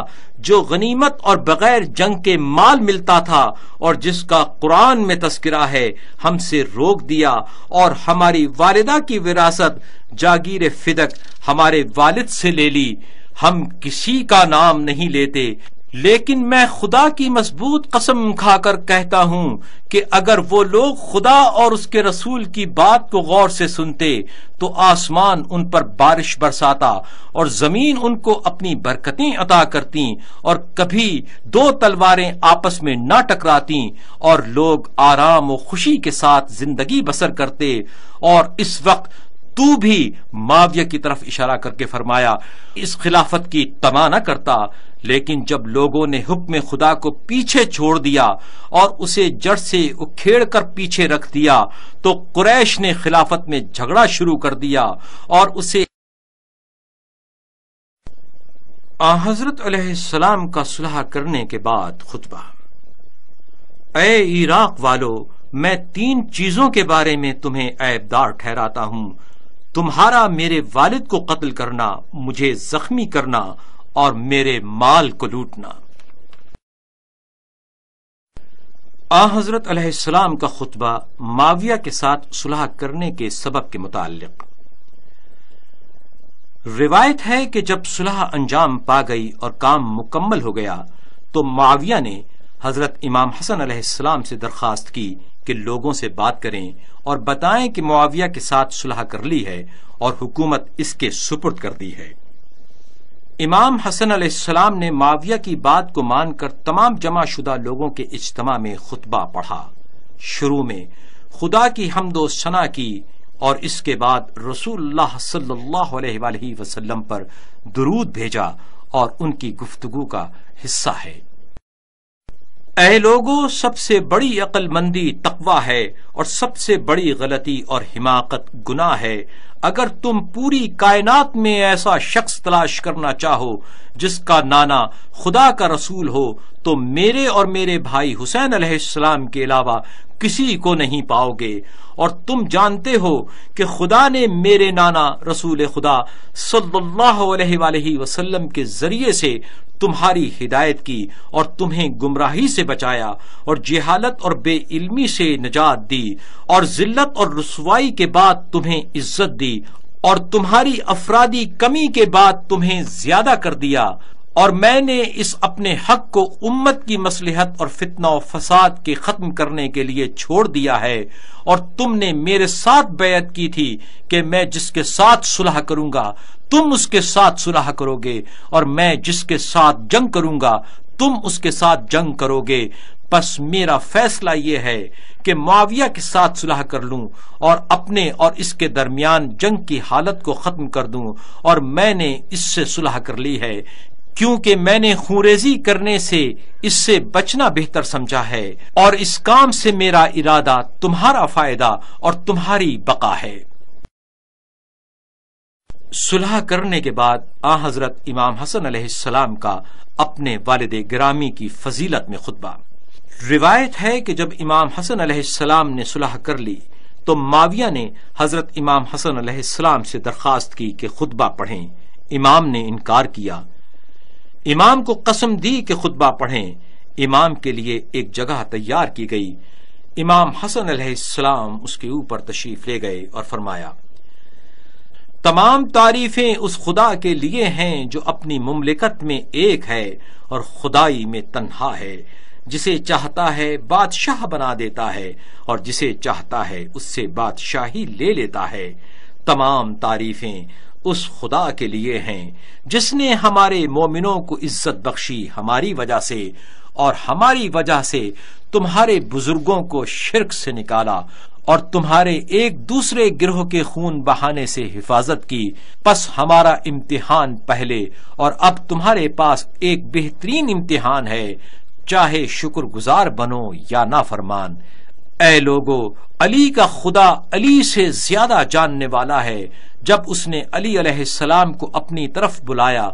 جو غنیمت اور بغیر جنگ کے مال ملتا تھا اور جس کا قرآن میں تذکرہ ہے ہم سے روک دیا، اور ہماری والدہ کی وراثت جاگیر فدق ہمارے والد سے لے لی۔ ہم کسی کا نام نہیں لیتے، لیکن میں خدا کی مضبوط قسم کھا کر کہتا ہوں کہ اگر وہ لوگ خدا اور اس کے رسول کی بات کو غور سے سنتے تو آسمان ان پر بارش برساتا اور زمین ان کو اپنی برکتیں عطا کرتی، اور کبھی 2 تلواریں آپس میں نہ ٹکراتی، اور لوگ آرام و خوشی کے ساتھ زندگی بسر کرتے۔ اور اس وقت تو بھی معاویہ کی طرف اشارہ کر کے فرمایا، اس خلافت کی تما نہ کرتا، لیکن جب لوگوں نے حکم خدا کو پیچھے چھوڑ دیا اور اسے جڑ سے اکھیڑ کر پیچھے رکھ دیا تو قریش نے خلافت میں جھگڑا شروع کر دیا اور اسے حضرت علیہ السلام کا صلح کرنے کے بعد خطبہ۔ اے عراق والو، میں 3 چیزوں کے بارے میں تمہیں عیبدار ٹھہراتا ہوں: تمہارا میرے والد کو قتل کرنا، مجھے زخمی کرنا اور میرے مال کو لوٹنا۔ حضرت علیہ السلام کا خطبہ معاویہ کے ساتھ صلح کرنے کے سبب کے متعلق۔ روایت ہے کہ جب صلح انجام پا گئی اور کام مکمل ہو گیا تو معاویہ نے حضرت امام حسن علیہ السلام سے درخواست کی کہ لوگوں سے بات کریں اور بتائیں کہ معاویہ کے ساتھ صلح کر لی ہے اور حکومت اس کے سپرد کر دی ہے۔ امام حسن علیہ السلام نے معاویہ کی بات کو مان کر تمام جمع شدہ لوگوں کے اجتماع میں خطبہ پڑھا۔ شروع میں خدا کی حمد و ثنا کی اور اس کے بعد رسول اللہ صلی اللہ علیہ وآلہ وسلم پر درود بھیجا اور ان کی گفتگو کا حصہ ہے۔ اے لوگو، سب سے بڑی عقل مندی تقویٰ ہے اور سب سے بڑی غلطی اور حماقت گناہ ہے۔ اگر تم پوری کائنات میں ایسا شخص تلاش کرنا چاہو جس کا نانا خدا کا رسول ہو تو میرے اور میرے بھائی حسین علیہ السلام کے علاوہ کسی کو نہیں پاؤ گے، اور تم جانتے ہو کہ خدا نے میرے نانا رسول خدا صلی اللہ علیہ وآلہ وسلم کے ذریعے سے تمہاری ہدایت کی اور تمہیں گمراہی سے بچایا اور جہالت اور بے علمی سے نجات دی اور ذلت اور رسوائی کے بعد تمہیں عزت دی اور تمہاری افرادی کمی کے بعد تمہیں زیادہ کر دیا، اور میں نے اس اپنے حق کو امت کی مصلحت اور فتنہ و فساد کے ختم کرنے کے لیے چھوڑ دیا ہے، اور تم نے میرے ساتھ بیعت کی تھی کہ میں جس کے ساتھ صلح کروں گا تم اس کے ساتھ صلح کرو گے، اور میں جس کے ساتھ جنگ کروں گا تم اس کے ساتھ جنگ کرو گے۔ پس میرا فیصلہ یہ ہے کہ معاویہ کے ساتھ صلح کر لوں اور اپنے اور اس کے درمیان جنگ کی حالت کو ختم کر دوں، اور میں نے اس سے صلح کر لی ہے کیونکہ میں نے خونریزی کرنے سے اس سے بچنا بہتر سمجھا ہے، اور اس کام سے میرا ارادہ تمہارا فائدہ اور تمہاری بقا ہے۔ صلح کرنے کے بعد حضرت امام حسن علیہ السلام کا اپنے والد گرامی کی فضیلت میں خطبہ۔ روایت ہے کہ جب امام حسن علیہ السلام نے صلح کر لی تو معاویہ نے حضرت امام حسن علیہ السلام سے درخواست کی کہ خطبہ پڑھیں۔ امام نے انکار کیا۔ امام کو قسم دی کہ خطبہ پڑھیں۔ امام کے لیے ایک جگہ تیار کی گئی۔ امام حسن علیہ السلام اس کے اوپر تشریف لے گئے اور فرمایا، تمام تعریفیں اس خدا کے لیے ہیں جو اپنی مملکت میں ایک ہے اور خدائی میں تنہا ہے، جسے چاہتا ہے بادشاہ بنا دیتا ہے اور جسے چاہتا ہے اس سے بادشاہی لے لیتا ہے۔ تمام تعریفیں اس خدا کے لیے ہیں جس نے ہمارے مومنوں کو عزت بخشی ہماری وجہ سے، اور ہماری وجہ سے تمہارے بزرگوں کو شرک سے نکالا اور تمہارے ایک دوسرے گروہ کے خون بہانے سے حفاظت کی۔ پس ہمارا امتحان پہلے اور اب تمہارے پاس ایک بہترین امتحان ہے، چاہے شکر گزار بنو یا نافرمان۔ اے لوگو، علی کا خدا علی سے زیادہ جاننے والا ہے۔ جب اس نے علی علیہ السلام کو اپنی طرف بلایا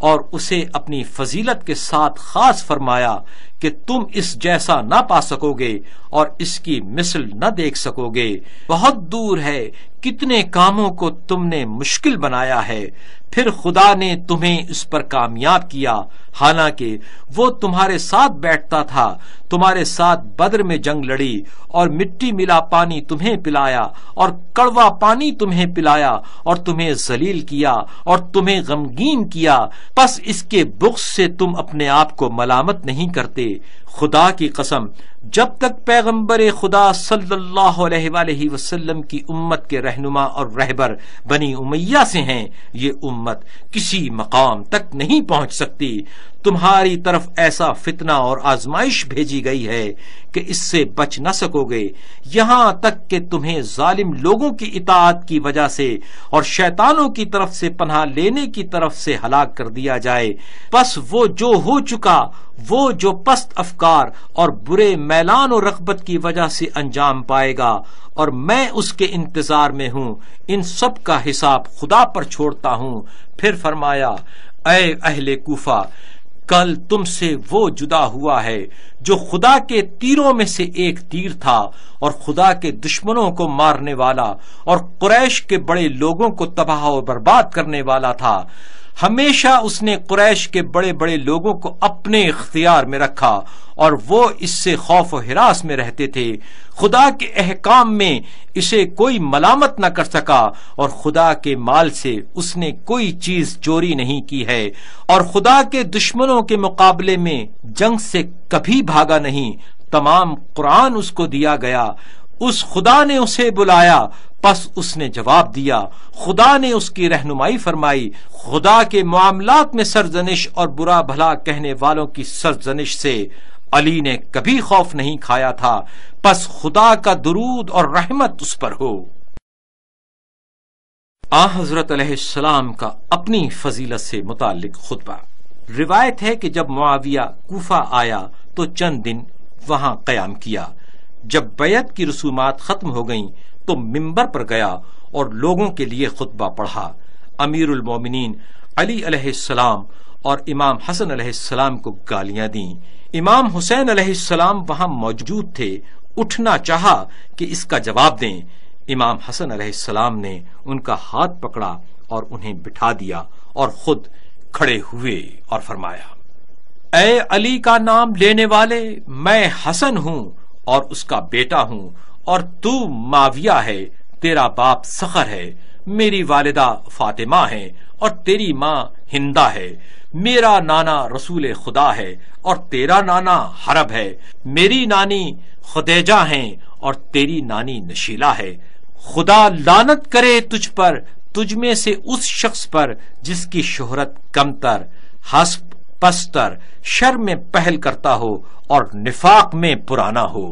اور اسے اپنی فضیلت کے ساتھ خاص فرمایا کہ تم اس جیسا نہ پا سکو گے اور اس کی مثل نہ دیکھ سکو گے، بہت دور ہے، کتنے کاموں کو تم نے مشکل بنایا ہے، پھر خدا نے تمہیں اس پر کامیاب کیا، حالانکہ وہ تمہارے ساتھ بیٹھتا تھا، تمہارے ساتھ بدر میں جنگ لڑی اور مٹی ملا پانی تمہیں پلایا اور کڑوا پانی تمہیں پلایا اور تمہیں ذلیل کیا اور تمہیں غمگین کیا، پس اس کے بغض سے تم اپنے آپ کو ملامت نہیں کرتے۔ خدا کی قسم، جب تک پیغمبر خدا صلی اللہ علیہ وآلہ وسلم کی امت کے رہنما اور رہبر بنی امیہ سے ہیں، یہ امت کسی مقام تک نہیں پہنچ سکتی۔ تمہاری طرف ایسا فتنہ اور آزمائش بھیجی گئی ہے کہ اس سے بچ نہ سکو گے، یہاں تک کہ تمہیں ظالم لوگوں کی اطاعت کی وجہ سے اور شیطانوں کی طرف سے پناہ لینے کی طرف سے ہلاک کر دیا جائے۔ پس وہ جو ہو چکا، وہ جو پست افکار اور برے میلان و رغبت کی وجہ سے انجام پائے گا، اور میں اس کے انتظار میں ہوں، ان سب کا حساب خدا پر چھوڑتا ہوں۔ پھر فرمایا، اے اہل کوفہ، کل تم سے وہ جدا ہوا ہے جو خدا کے تیروں میں سے ایک تیر تھا اور خدا کے دشمنوں کو مارنے والا اور قریش کے بڑے لوگوں کو تباہ و برباد کرنے والا تھا۔ ہمیشہ اس نے قریش کے بڑے بڑے لوگوں کو اپنے اختیار میں رکھا اور وہ اس سے خوف و ہراس میں رہتے تھے۔ خدا کے احکام میں اسے کوئی ملامت نہ کر سکا، اور خدا کے مال سے اس نے کوئی چیز چوری نہیں کی ہے، اور خدا کے دشمنوں کے مقابلے میں جنگ سے کبھی بھاگا نہیں۔ تمام قرآن اس کو دیا گیا، اس خدا نے اسے بلایا، پس اس نے جواب دیا، خدا نے اس کی رہنمائی فرمائی۔ خدا کے معاملات میں سرزنش اور برا بھلا کہنے والوں کی سرزنش سے علی نے کبھی خوف نہیں کھایا تھا، پس خدا کا درود اور رحمت اس پر ہو۔ حضرت علیہ السلام کا اپنی فضیلت سے متعلق خطبہ۔ روایت ہے کہ جب معاویہ کوفہ آیا تو چند دن وہاں قیام کیا۔ جب بیعت کی رسومات ختم ہو گئیں تو منبر پر گیا اور لوگوں کے لیے خطبہ پڑھا۔ امیر المومنین علی علیہ السلام اور امام حسن علیہ السلام کو گالیاں دیں۔ امام حسین علیہ السلام وہاں موجود تھے، اٹھنا چاہا کہ اس کا جواب دیں۔ امام حسن علیہ السلام نے ان کا ہاتھ پکڑا اور انہیں بٹھا دیا اور خود کھڑے ہوئے اور فرمایا، اے علی کا نام لینے والے، میں حسن ہوں اور اس کا بیٹا ہوں، اور تو معاویہ ہے، تیرا باپ سخر ہے، میری والدہ فاطمہ ہے اور تیری ماں ہندہ ہے، میرا نانا رسول خدا ہے اور تیرا نانا حرب ہے، میری نانی خدیجہ ہیں اور تیری نانی نشیلہ ہے۔ خدا لعنت کرے تجھ پر، تجھ میں سے اس شخص پر جس کی شہرت کمتر، حسب پستر، شر میں پہل کرتا ہو اور نفاق میں پرانا ہو۔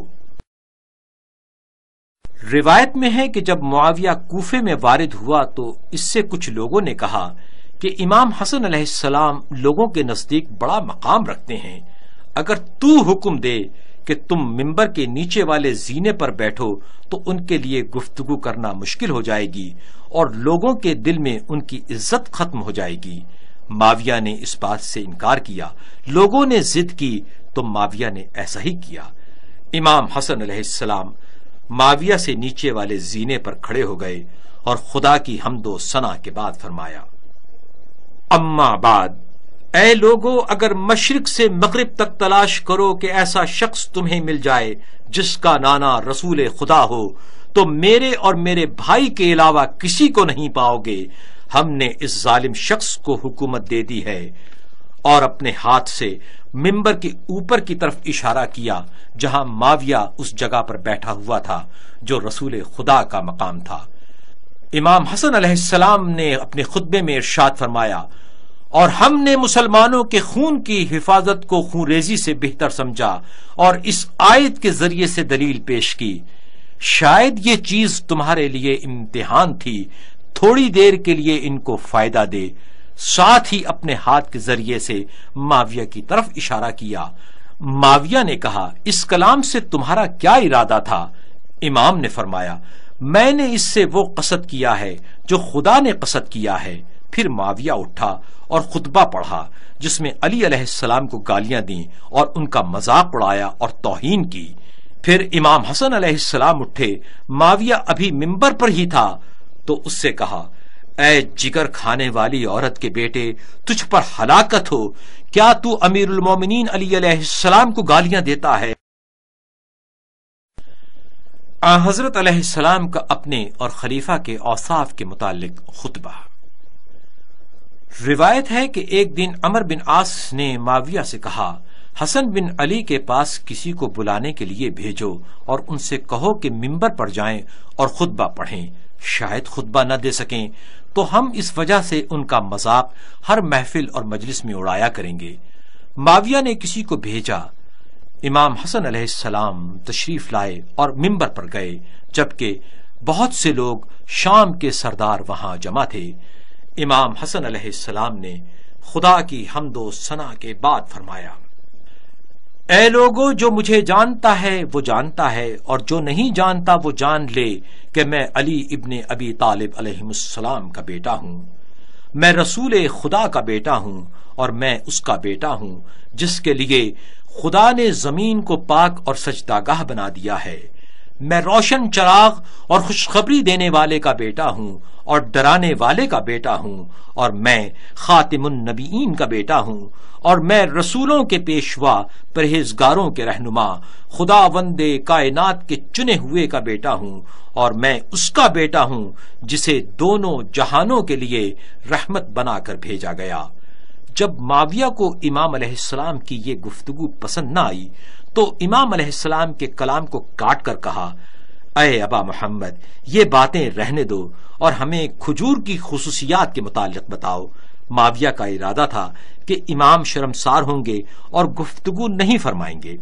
روایت میں ہے کہ جب معاویہ کوفے میں وارد ہوا تو اس سے کچھ لوگوں نے کہا کہ امام حسن علیہ السلام لوگوں کے نزدیک بڑا مقام رکھتے ہیں، اگر تو حکم دے کہ تم منبر کے نیچے والے زینے پر بیٹھو تو ان کے لیے گفتگو کرنا مشکل ہو جائے گی اور لوگوں کے دل میں ان کی عزت ختم ہو جائے گی۔ معاویہ نے اس بات سے انکار کیا، لوگوں نے ضد کی تو معاویہ نے ایسا ہی کیا۔ امام حسن علیہ السلام معاویہ سے نیچے والے زینے پر کھڑے ہو گئے اور خدا کی حمد و ثنا کے بعد فرمایا، اما بعد، اے لوگو، اگر مشرق سے مغرب تک تلاش کرو کہ ایسا شخص تمہیں مل جائے جس کا نانا رسول خدا ہو تو میرے اور میرے بھائی کے علاوہ کسی کو نہیں پاؤ گے۔ ہم نے اس ظالم شخص کو حکومت دے دی ہے، اور اپنے ہاتھ سے منبر کے اوپر کی طرف اشارہ کیا جہاں معاویہ اس جگہ پر بیٹھا ہوا تھا جو رسول خدا کا مقام تھا۔ امام حسن علیہ السلام نے اپنے خطبے میں ارشاد فرمایا، اور ہم نے مسلمانوں کے خون کی حفاظت کو خون ریزی سے بہتر سمجھا اور اس آیت کے ذریعے سے دلیل پیش کی، شاید یہ چیز تمہارے لیے امتحان تھی، تھوڑی دیر کے لیے ان کو فائدہ دے۔ ساتھ ہی اپنے ہاتھ کے ذریعے سے معاویہ کی طرف اشارہ کیا۔ معاویہ نے کہا، اس کلام سے تمہارا کیا ارادہ تھا؟ امام نے فرمایا، میں نے اس سے وہ قصد کیا ہے جو خدا نے قصد کیا ہے۔ پھر معاویہ اٹھا اور خطبہ پڑھا جس میں علی علیہ السلام کو گالیاں دیں اور ان کا مذاق اڑایا اور توہین کی۔ پھر امام حسن علیہ السلام اٹھے، معاویہ ابھی منبر پر ہی تھا تو اس سے کہا، اے جگر کھانے والی عورت کے بیٹے، تجھ پر ہلاکت ہو، کیا تو امیر المومنین علی علیہ السلام کو گالیاں دیتا ہے؟ حضرت علیہ السلام کا اپنے اور خلیفہ کے اوصاف کے متعلق خطبہ۔ روایت ہے کہ ایک دن عمر بن عاص نے معاویہ سے کہا، حسن بن علی کے پاس کسی کو بلانے کے لیے بھیجو اور ان سے کہو کہ منبر پر جائیں اور خطبہ پڑھیں، شاید خطبہ نہ دے سکیں تو ہم اس وجہ سے ان کا مذاق ہر محفل اور مجلس میں اڑایا کریں گے۔ معاویہ نے کسی کو بھیجا، امام حسن علیہ السلام تشریف لائے اور منبر پر گئے، جبکہ بہت سے لوگ شام کے سردار وہاں جمع تھے۔ امام حسن علیہ السلام نے خدا کی حمد و ثنا کے بعد فرمایا، اے لوگو، جو مجھے جانتا ہے وہ جانتا ہے، اور جو نہیں جانتا وہ جان لے کہ میں علی ابن ابی طالب علیہ السلام کا بیٹا ہوں، میں رسول خدا کا بیٹا ہوں، اور میں اس کا بیٹا ہوں جس کے لیے خدا نے زمین کو پاک اور سجدہ گاہ بنا دیا ہے۔ میں روشن چراغ اور خوشخبری دینے والے کا بیٹا ہوں اور ڈرانے والے کا بیٹا ہوں، اور میں خاتم النبیین کا بیٹا ہوں، اور میں رسولوں کے پیشوا، پرہیزگاروں کے رہنما، خداوند کائنات کے چنے ہوئے کا بیٹا ہوں، اور میں اس کا بیٹا ہوں جسے دونوں جہانوں کے لیے رحمت بنا کر بھیجا گیا۔ جب معاویہ کو امام علیہ السلام کی یہ گفتگو پسند نہ آئی تو امام علیہ السلام کے کلام کو کاٹ کر کہا، اے ابا محمد، یہ باتیں رہنے دو اور ہمیں کھجور کی خصوصیات کے متعلق بتاؤ۔ معاویہ کا ارادہ تھا کہ امام شرمسار ہوں گے اور گفتگو نہیں فرمائیں گے۔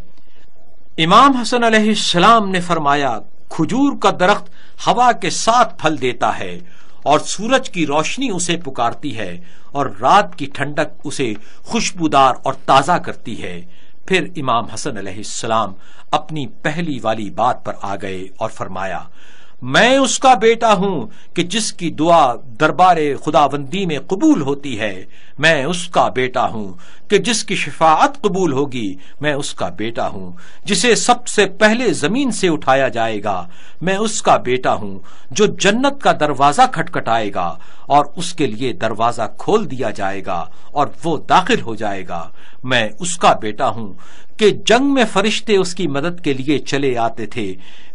امام حسن علیہ السلام نے فرمایا، کھجور کا درخت ہوا کے ساتھ پھل دیتا ہے اور سورج کی روشنی اسے پکارتی ہے اور رات کی ٹھنڈک اسے خوشبودار اور تازہ کرتی ہے۔ پھر امام حسن علیہ السلام اپنی پہلی والی بات پر آ گئے اور فرمایا، میں اس کا بیٹا ہوں کہ جس کی دعا دربار خداوندی میں قبول ہوتی ہے، میں اس کا بیٹا ہوں کہ جس کی شفاعت قبول ہوگی، میں اس کا بیٹا ہوں جسے سب سے پہلے زمین سے اٹھایا جائے گا، میں اس کا بیٹا ہوں جو جنت کا دروازہ کھٹکھٹائے گا اور اس کے لیے دروازہ کھول دیا جائے گا اور وہ داخل ہو جائے گا، میں اس کا بیٹا ہوں کہ جنگ میں فرشتے اس کی مدد کے لیے چلے آتے تھے،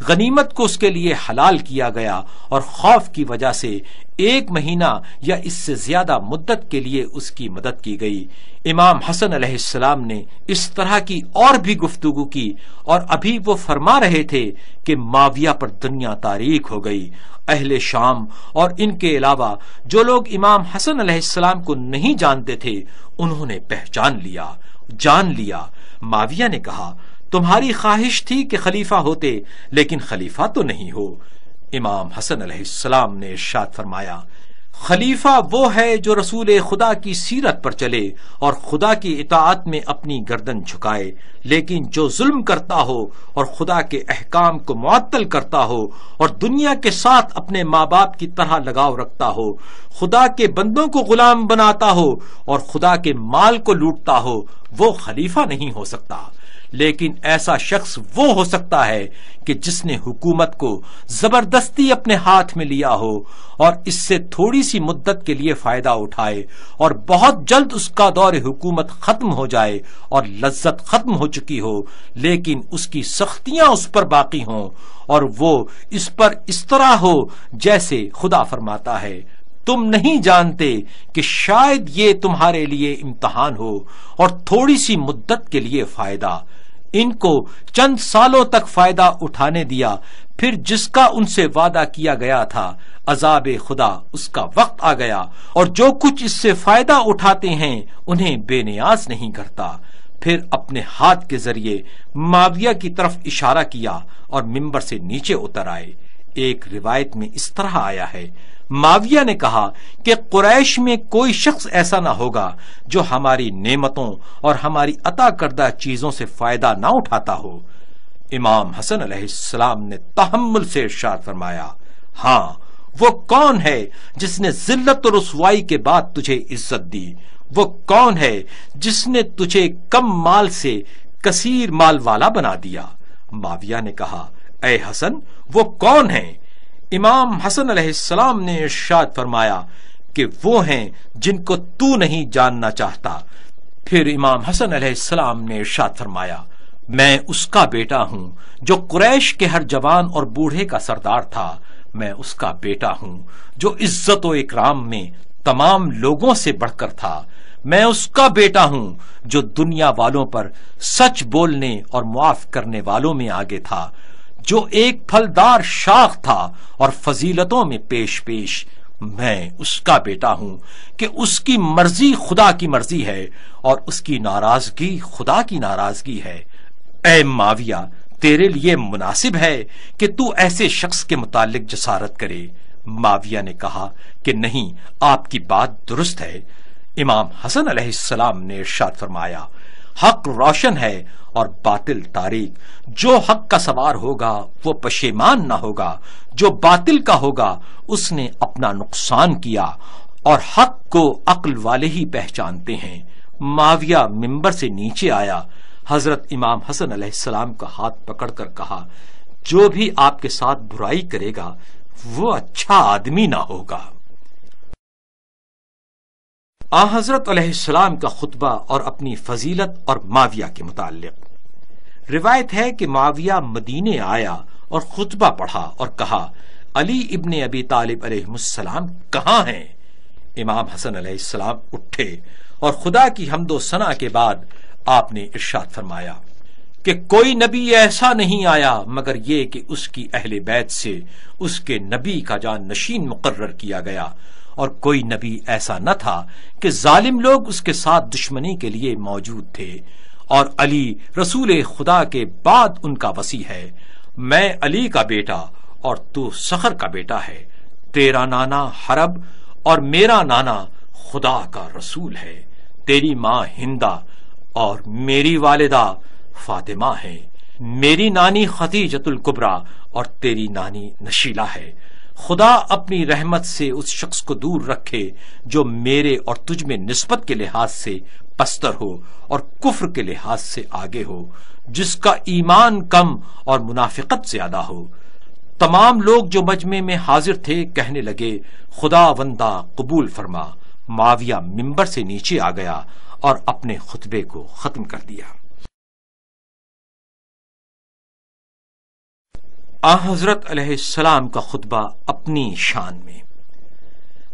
غنیمت کو اس کے لیے حلال کیا گیا اور خوف کی وجہ سے 1 مہینہ یا اس سے زیادہ مدت کے لیے اس کی مدد کی گئی۔ امام حسن علیہ السلام نے اس طرح کی اور بھی گفتگو کی اور ابھی وہ فرما رہے تھے کہ معاویہ پر دنیا تاریک ہو گئی۔ اہل شام اور ان کے علاوہ جو لوگ امام حسن علیہ السلام کو نہیں جانتے تھے، انہوں نے پہچان لیا، جان لیا۔ معاویہ نے کہا، تمہاری خواہش تھی کہ خلیفہ ہوتے، لیکن خلیفہ تو نہیں ہو۔ امام حسن علیہ السلام نے ارشاد فرمایا، خلیفہ وہ ہے جو رسول خدا کی سیرت پر چلے اور خدا کی اطاعت میں اپنی گردن جھکائے، لیکن جو ظلم کرتا ہو اور خدا کے احکام کو معطل کرتا ہو اور دنیا کے ساتھ اپنے ماں باپ کی طرح لگاؤ رکھتا ہو، خدا کے بندوں کو غلام بناتا ہو اور خدا کے مال کو لوٹتا ہو، وہ خلیفہ نہیں ہو سکتا۔ لیکن ایسا شخص وہ ہو سکتا ہے کہ جس نے حکومت کو زبردستی اپنے ہاتھ میں لیا ہو اور اس سے تھوڑی سی مدت کے لیے فائدہ اٹھائے اور بہت جلد اس کا دور حکومت ختم ہو جائے اور لذت ختم ہو چکی ہو، لیکن اس کی سختیاں اس پر باقی ہوں اور وہ اس پر اس طرح ہو جیسے خدا فرماتا ہے، تم نہیں جانتے کہ شاید یہ تمہارے لیے امتحان ہو اور تھوڑی سی مدت کے لیے فائدہ۔ ان کو چند سالوں تک فائدہ اٹھانے دیا، پھر جس کا ان سے وعدہ کیا گیا تھا، عذاب خدا اس کا وقت آ گیا اور جو کچھ اس سے فائدہ اٹھاتے ہیں انہیں بے نیاز نہیں کرتا۔ پھر اپنے ہاتھ کے ذریعے معاویہ کی طرف اشارہ کیا اور منبر سے نیچے اتر آئے۔ ایک روایت میں اس طرح آیا ہے، معاویہ نے کہا کہ قریش میں کوئی شخص ایسا نہ ہوگا جو ہماری نعمتوں اور ہماری عطا کردہ چیزوں سے فائدہ نہ اٹھاتا ہو۔ امام حسن علیہ السلام نے تحمل سے ارشاد فرمایا، ہاں، وہ کون ہے جس نے ذلت و رسوائی کے بعد تجھے عزت دی؟ وہ کون ہے جس نے تجھے کم مال سے کثیر مال والا بنا دیا؟ معاویہ نے کہا، اے حسن، وہ کون ہے؟ امام حسن علیہ السلام نے ارشاد فرمایا کہ وہ ہیں جن کو تو نہیں جاننا چاہتا۔ پھر امام حسن علیہ السلام نے ارشاد فرمایا، میں اس کا بیٹا ہوں جو قریش کے ہر جوان اور بوڑھے کا سردار تھا، میں اس کا بیٹا ہوں جو عزت و اکرام میں تمام لوگوں سے بڑھ کر تھا، میں اس کا بیٹا ہوں جو دنیا والوں پر سچ بولنے اور معاف کرنے والوں میں آگے تھا، جو ایک پھلدار شاخ تھا اور فضیلتوں میں پیش پیش۔ میں اس کا بیٹا ہوں کہ اس کی مرضی خدا کی مرضی ہے اور اس کی ناراضگی خدا کی ناراضگی ہے۔ اے معاویہ، تیرے لیے مناسب ہے کہ تو ایسے شخص کے متعلق جسارت کرے؟ معاویہ نے کہا کہ نہیں، آپ کی بات درست ہے۔ امام حسن علیہ السلام نے ارشاد فرمایا، حق روشن ہے اور باطل تاریک، جو حق کا سوار ہوگا وہ پشیمان نہ ہوگا، جو باطل کا ہوگا اس نے اپنا نقصان کیا، اور حق کو عقل والے ہی پہچانتے ہیں۔ معاویہ منبر سے نیچے آیا، حضرت امام حسن علیہ السلام کا ہاتھ پکڑ کر کہا، جو بھی آپ کے ساتھ برائی کرے گا وہ اچھا آدمی نہ ہوگا۔ حضرت علیہ السلام کا خطبہ اور اپنی فضیلت اور معاویہ کے متعلق روایت ہے کہ معاویہ مدینے آیا اور خطبہ پڑھا اور کہا، علی ابن ابی طالب علیہ السلام کہاں ہیں؟ امام حسن علیہ السلام اٹھے اور خدا کی حمد و ثنا کے بعد آپ نے ارشاد فرمایا کہ کوئی نبی ایسا نہیں آیا مگر یہ کہ اس کی اہل بیت سے اس کے نبی کا جان نشین مقرر کیا گیا اور کوئی نبی ایسا نہ تھا کہ ظالم لوگ اس کے ساتھ دشمنی کے لیے موجود تھے، اور علی رسول خدا کے بعد ان کا وصی ہے۔ میں علی کا بیٹا اور تو سخر کا بیٹا ہے، تیرا نانا حرب اور میرا نانا خدا کا رسول ہے، تیری ماں ہندا اور میری والدہ فاطمہ ہے، میری نانی خدیجۃ الکبریٰ اور تیری نانی نشیلہ ہے۔ خدا اپنی رحمت سے اس شخص کو دور رکھے جو میرے اور تجھ میں نسبت کے لحاظ سے پستر ہو اور کفر کے لحاظ سے آگے ہو، جس کا ایمان کم اور منافقت زیادہ ہو۔ تمام لوگ جو مجمع میں حاضر تھے کہنے لگے، خدا بندہ قبول فرما۔ معاویہ منبر سے نیچے آ گیا اور اپنے خطبے کو ختم کر دیا۔ حضرت علیہ السلام کا خطبہ اپنی شان میں۔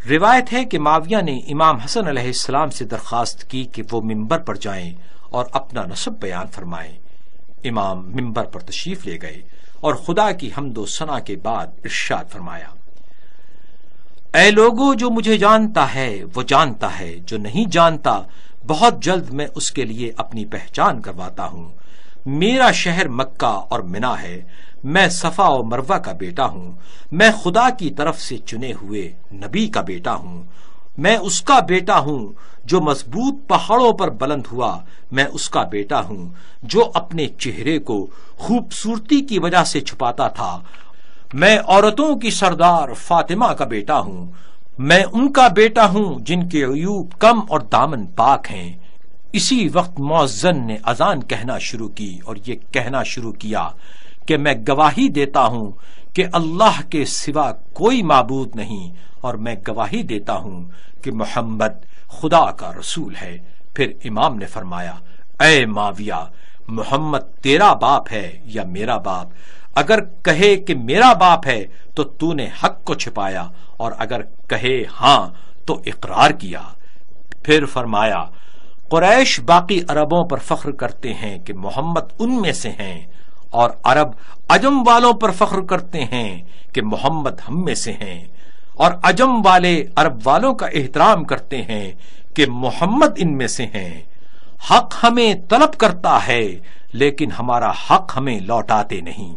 روایت ہے کہ معاویہ نے امام حسن علیہ السلام سے درخواست کی کہ وہ منبر پر جائیں اور اپنا نسب بیان فرمائیں۔ امام منبر پر تشریف لے گئے اور خدا کی حمد و ثنا کے بعد ارشاد فرمایا، اے لوگو، جو مجھے جانتا ہے وہ جانتا ہے، جو نہیں جانتا بہت جلد میں اس کے لیے اپنی پہچان کرواتا ہوں۔ میرا شہر مکہ اور منا ہے، میں صفا و مروہ کا بیٹا ہوں، میں خدا کی طرف سے چنے ہوئے نبی کا بیٹا ہوں، میں اس کا بیٹا ہوں جو مضبوط پہاڑوں پر بلند ہوا، میں اس کا بیٹا ہوں جو اپنے چہرے کو خوبصورتی کی وجہ سے چھپاتا تھا، میں عورتوں کی سردار فاطمہ کا بیٹا ہوں، میں ان کا بیٹا ہوں جن کے عیوب کم اور دامن پاک ہیں۔ اسی وقت مؤذن نے اذان کہنا شروع کی اور یہ کہنا شروع کیا کہ میں گواہی دیتا ہوں کہ اللہ کے سوا کوئی معبود نہیں، اور میں گواہی دیتا ہوں کہ محمد خدا کا رسول ہے۔ پھر امام نے فرمایا، اے معاویہ، محمد تیرا باپ ہے یا میرا باپ؟ اگر کہے کہ میرا باپ ہے تو نے حق کو چھپایا، اور اگر کہے ہاں تو اقرار کیا۔ پھر فرمایا، قریش باقی عربوں پر فخر کرتے ہیں کہ محمد ان میں سے ہیں، اور عرب عجم والوں پر فخر کرتے ہیں کہ محمد ہم میں سے ہیں، اور عجم والے عرب والوں کا احترام کرتے ہیں کہ محمد ان میں سے ہیں۔ حق ہمیں طلب کرتا ہے لیکن ہمارا حق ہمیں لوٹاتے نہیں۔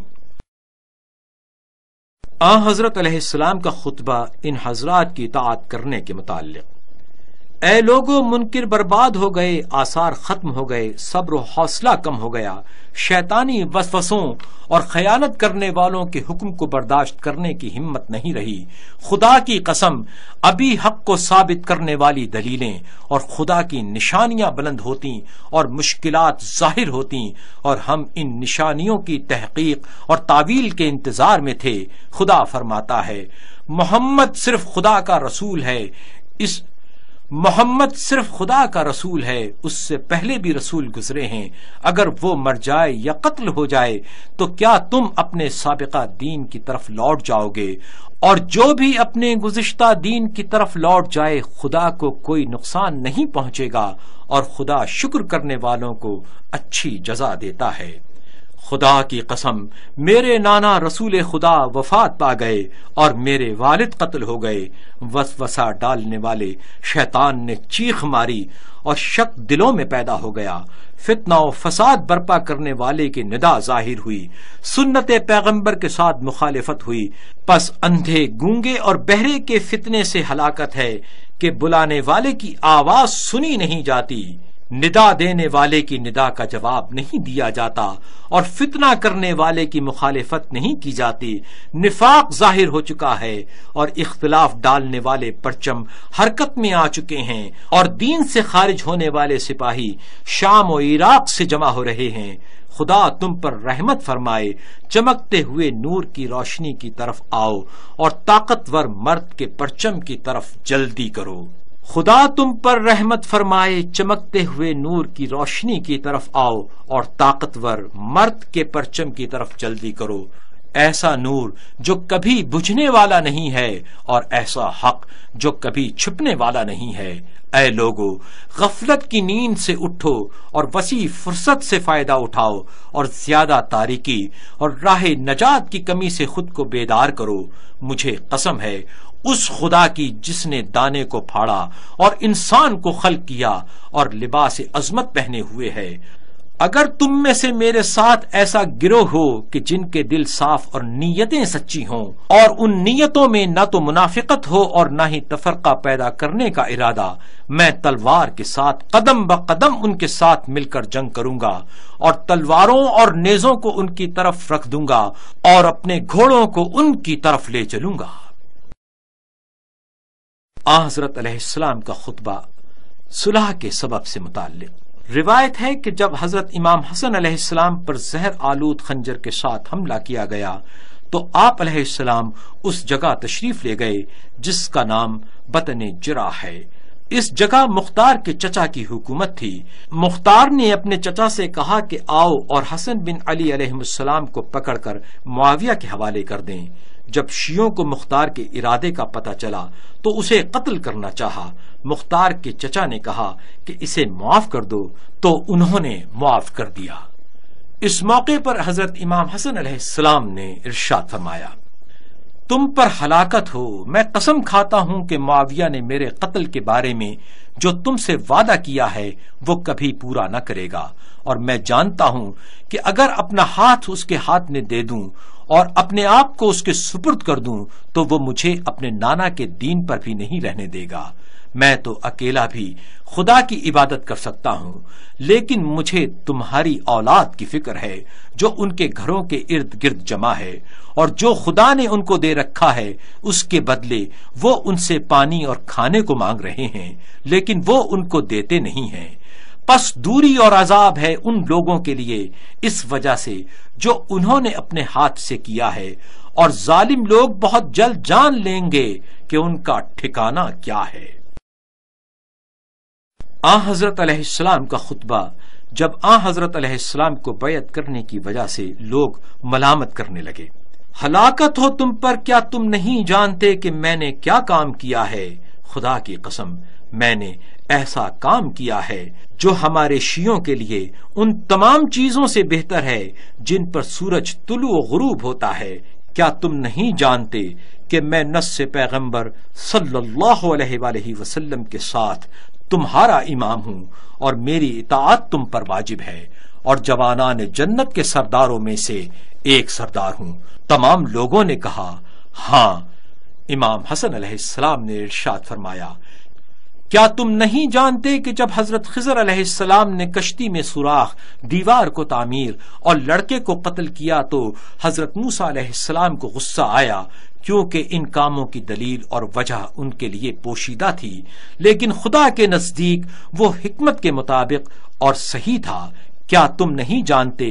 حضرت علیہ السلام کا خطبہ ان حضرات کی اطاعت کرنے کے متعلق۔ اے لوگو، منکر برباد ہو گئے، آثار ختم ہو گئے، صبر و حوصلہ کم ہو گیا، شیطانی وسوسوں اور خیانت کرنے والوں کے حکم کو برداشت کرنے کی ہمت نہیں رہی۔ خدا کی قسم، ابھی حق کو ثابت کرنے والی دلیلیں اور خدا کی نشانیاں بلند ہوتیں اور مشکلات ظاہر ہوتیں، اور ہم ان نشانیوں کی تحقیق اور تعویل کے انتظار میں تھے۔ خدا فرماتا ہے، محمد صرف خدا کا رسول ہے، محمد صرف خدا کا رسول ہے، اس سے پہلے بھی رسول گزرے ہیں، اگر وہ مر جائے یا قتل ہو جائے تو کیا تم اپنے سابقہ دین کی طرف لوٹ جاؤ گے؟ اور جو بھی اپنے گزشتہ دین کی طرف لوٹ جائے خدا کو کوئی نقصان نہیں پہنچے گا، اور خدا شکر کرنے والوں کو اچھی جزا دیتا ہے۔ خدا کی قسم، میرے نانا رسول خدا وفات پا گئے اور میرے والد قتل ہو گئے۔ وسوسہ ڈالنے والے شیطان نے چیخ ماری اور شک دلوں میں پیدا ہو گیا۔ فتنہ و فساد برپا کرنے والے کی ندا ظاہر ہوئی، سنت پیغمبر کے ساتھ مخالفت ہوئی۔ پس اندھے، گونگے اور بہرے کے فتنے سے ہلاکت ہے کہ بلانے والے کی آواز سنی نہیں جاتی، ندا دینے والے کی ندا کا جواب نہیں دیا جاتا، اور فتنہ کرنے والے کی مخالفت نہیں کی جاتی۔ نفاق ظاہر ہو چکا ہے اور اختلاف ڈالنے والے پرچم حرکت میں آ چکے ہیں، اور دین سے خارج ہونے والے سپاہی شام و عراق سے جمع ہو رہے ہیں۔ خدا تم پر رحمت فرمائے، چمکتے ہوئے نور کی روشنی کی طرف آؤ اور طاقتور مرد کے پرچم کی طرف جلدی کرو۔ خدا تم پر رحمت فرمائے، چمکتے ہوئے نور کی روشنی کی طرف آؤ اور طاقتور مرد کے پرچم کی طرف جلدی کرو۔ ایسا نور جو کبھی بجھنے والا نہیں ہے، اور ایسا حق جو کبھی چھپنے والا نہیں ہے۔ اے لوگو، غفلت کی نیند سے اٹھو اور وسیع فرصت سے فائدہ اٹھاؤ، اور زیادہ تاریکی اور راہ نجات کی کمی سے خود کو بیدار کرو۔ مجھے قسم ہے، اس خدا کی جس نے دانے کو پھاڑا اور انسان کو خلق کیا اور لباس عظمت پہنے ہوئے ہے۔ اگر تم میں سے میرے ساتھ ایسا گروہ ہو کہ جن کے دل صاف اور نیتیں سچی ہوں، اور ان نیتوں میں نہ تو منافقت ہو اور نہ ہی تفرقہ پیدا کرنے کا ارادہ، میں تلوار کے ساتھ قدم بقدم ان کے ساتھ مل کر جنگ کروں گا، اور تلواروں اور نیزوں کو ان کی طرف رکھ دوں گا اور اپنے گھوڑوں کو ان کی طرف لے چلوں گا۔ حضرت علیہ السلام کا خطبہ صلح کے سبب سے متعلق۔ روایت ہے کہ جب حضرت امام حسن علیہ السلام پر زہر آلود خنجر کے ساتھ حملہ کیا گیا تو آپ علیہ السلام اس جگہ تشریف لے گئے جس کا نام بطن جراح ہے۔ اس جگہ مختار کے چچا کی حکومت تھی۔ مختار نے اپنے چچا سے کہا کہ آؤ اور حسن بن علی علیہ السلام کو پکڑ کر معاویہ کے حوالے کر دیں۔ جب شیعوں کو مختار کے ارادے کا پتہ چلا تو اسے قتل کرنا چاہا۔ مختار کے چچا نے کہا کہ اسے معاف کر دو، تو انہوں نے معاف کر دیا۔ اس موقع پر حضرت امام حسن علیہ السلام نے ارشاد فرمایا، تم پر ہلاکت ہو، میں قسم کھاتا ہوں کہ معاویہ نے میرے قتل کے بارے میں جو تم سے وعدہ کیا ہے وہ کبھی پورا نہ کرے گا، اور میں جانتا ہوں کہ اگر اپنا ہاتھ اس کے ہاتھ میں دے دوں اور اپنے آپ کو اس کے سپرد کر دوں تو وہ مجھے اپنے نانا کے دین پر بھی نہیں رہنے دے گا۔ میں تو اکیلا بھی خدا کی عبادت کر سکتا ہوں، لیکن مجھے تمہاری اولاد کی فکر ہے جو ان کے گھروں کے ارد گرد جمع ہے، اور جو خدا نے ان کو دے رکھا ہے اس کے بدلے وہ ان سے پانی اور کھانے کو مانگ رہے ہیں، لیکن وہ ان کو دیتے نہیں ہیں۔ پس دوری اور عذاب ہے ان لوگوں کے لیے اس وجہ سے جو انہوں نے اپنے ہاتھ سے کیا ہے، اور ظالم لوگ بہت جلد جان لیں گے کہ ان کا ٹھکانہ کیا ہے۔ حضرت علیہ السلام کا خطبہ جب حضرت علیہ السلام کو بیعت کرنے کی وجہ سے لوگ ملامت کرنے لگے۔ ہلاکت ہو تم پر، کیا تم نہیں جانتے کہ میں نے کیا کام کیا ہے؟ خدا کی قسم میں نے ایسا کام کیا ہے جو ہمارے شیعوں کے لیے ان تمام چیزوں سے بہتر ہے جن پر سورج طلوع و غروب ہوتا ہے۔ کیا تم نہیں جانتے کہ میں نص پیغمبر صلی اللہ علیہ وآلہ وسلم کے ساتھ تمہارا امام ہوں، اور میری اطاعت تم پر واجب ہے، اور جوانان جنت کے سرداروں میں سے ایک سردار ہوں۔ تمام لوگوں نے کہا ہاں۔ امام حسن علیہ السلام نے ارشاد فرمایا، کیا تم نہیں جانتے کہ جب حضرت خضر علیہ السلام نے کشتی میں سوراخ، دیوار کو تعمیر اور لڑکے کو قتل کیا تو حضرت موسیٰ علیہ السلام کو غصہ آیا، کیونکہ ان کاموں کی دلیل اور وجہ ان کے لیے پوشیدہ تھی، لیکن خدا کے نزدیک وہ حکمت کے مطابق اور صحیح تھا۔ کیا تم نہیں جانتے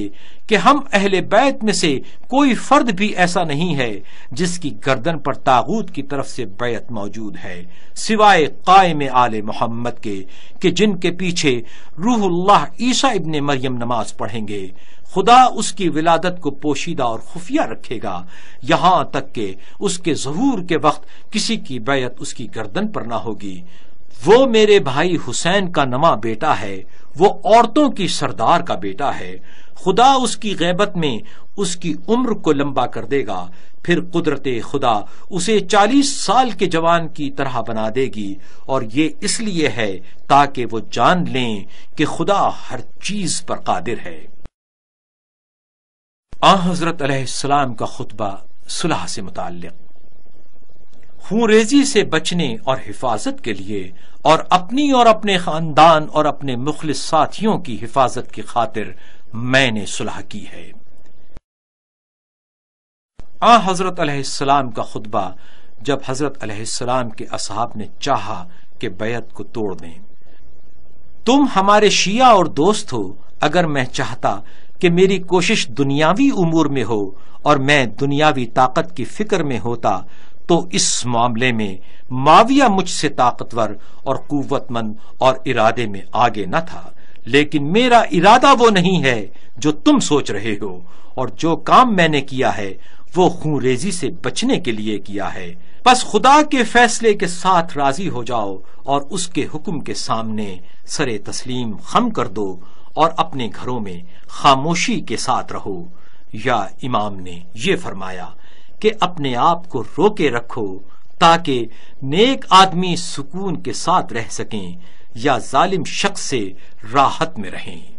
کہ ہم اہل بیت میں سے کوئی فرد بھی ایسا نہیں ہے جس کی گردن پر طاغوت کی طرف سے بیعت موجود ہے، سوائے قائم آل محمد کے کہ جن کے پیچھے روح اللہ عیسیٰ ابن مریم نماز پڑھیں گے۔ خدا اس کی ولادت کو پوشیدہ اور خفیہ رکھے گا، یہاں تک کہ اس کے ظہور کے وقت کسی کی بیعت اس کی گردن پر نہ ہوگی۔ وہ میرے بھائی حسین کا نواں بیٹا ہے، وہ عورتوں کی سردار کا بیٹا ہے۔ خدا اس کی غیبت میں اس کی عمر کو لمبا کر دے گا، پھر قدرت خدا اسے 40 سال کے جوان کی طرح بنا دے گی، اور یہ اس لیے ہے تاکہ وہ جان لیں کہ خدا ہر چیز پر قادر ہے۔ حضرت علیہ السلام کا خطبہ صلح سے متعلق۔ خون ریزی سے بچنے اور حفاظت کے لیے، اور اپنی اور اپنے خاندان اور اپنے مخلص ساتھیوں کی حفاظت کی خاطر میں نے صلح کی ہے۔ حضرت علیہ السلام کا خطبہ جب حضرت علیہ السلام کے اصحاب نے چاہا کہ بیعت کو توڑ دیں۔ تم ہمارے شیعہ اور دوست ہو، اگر میں چاہتا کہ میری کوشش دنیاوی امور میں ہو اور میں دنیاوی طاقت کی فکر میں ہوتا تو اس معاملے میں معاویہ مجھ سے طاقتور اور قوت مند اور ارادے میں آگے نہ تھا، لیکن میرا ارادہ وہ نہیں ہے جو تم سوچ رہے ہو، اور جو کام میں نے کیا ہے وہ خون ریزی سے بچنے کے لیے کیا ہے۔ بس خدا کے فیصلے کے ساتھ راضی ہو جاؤ اور اس کے حکم کے سامنے سر تسلیم خم کر دو اور اپنے گھروں میں خاموشی کے ساتھ رہو۔ یا امام نے یہ فرمایا کہ اپنے آپ کو روکے رکھو تاکہ نیک آدمی سکون کے ساتھ رہ سکیں یا ظالم شخص سے راحت میں رہیں۔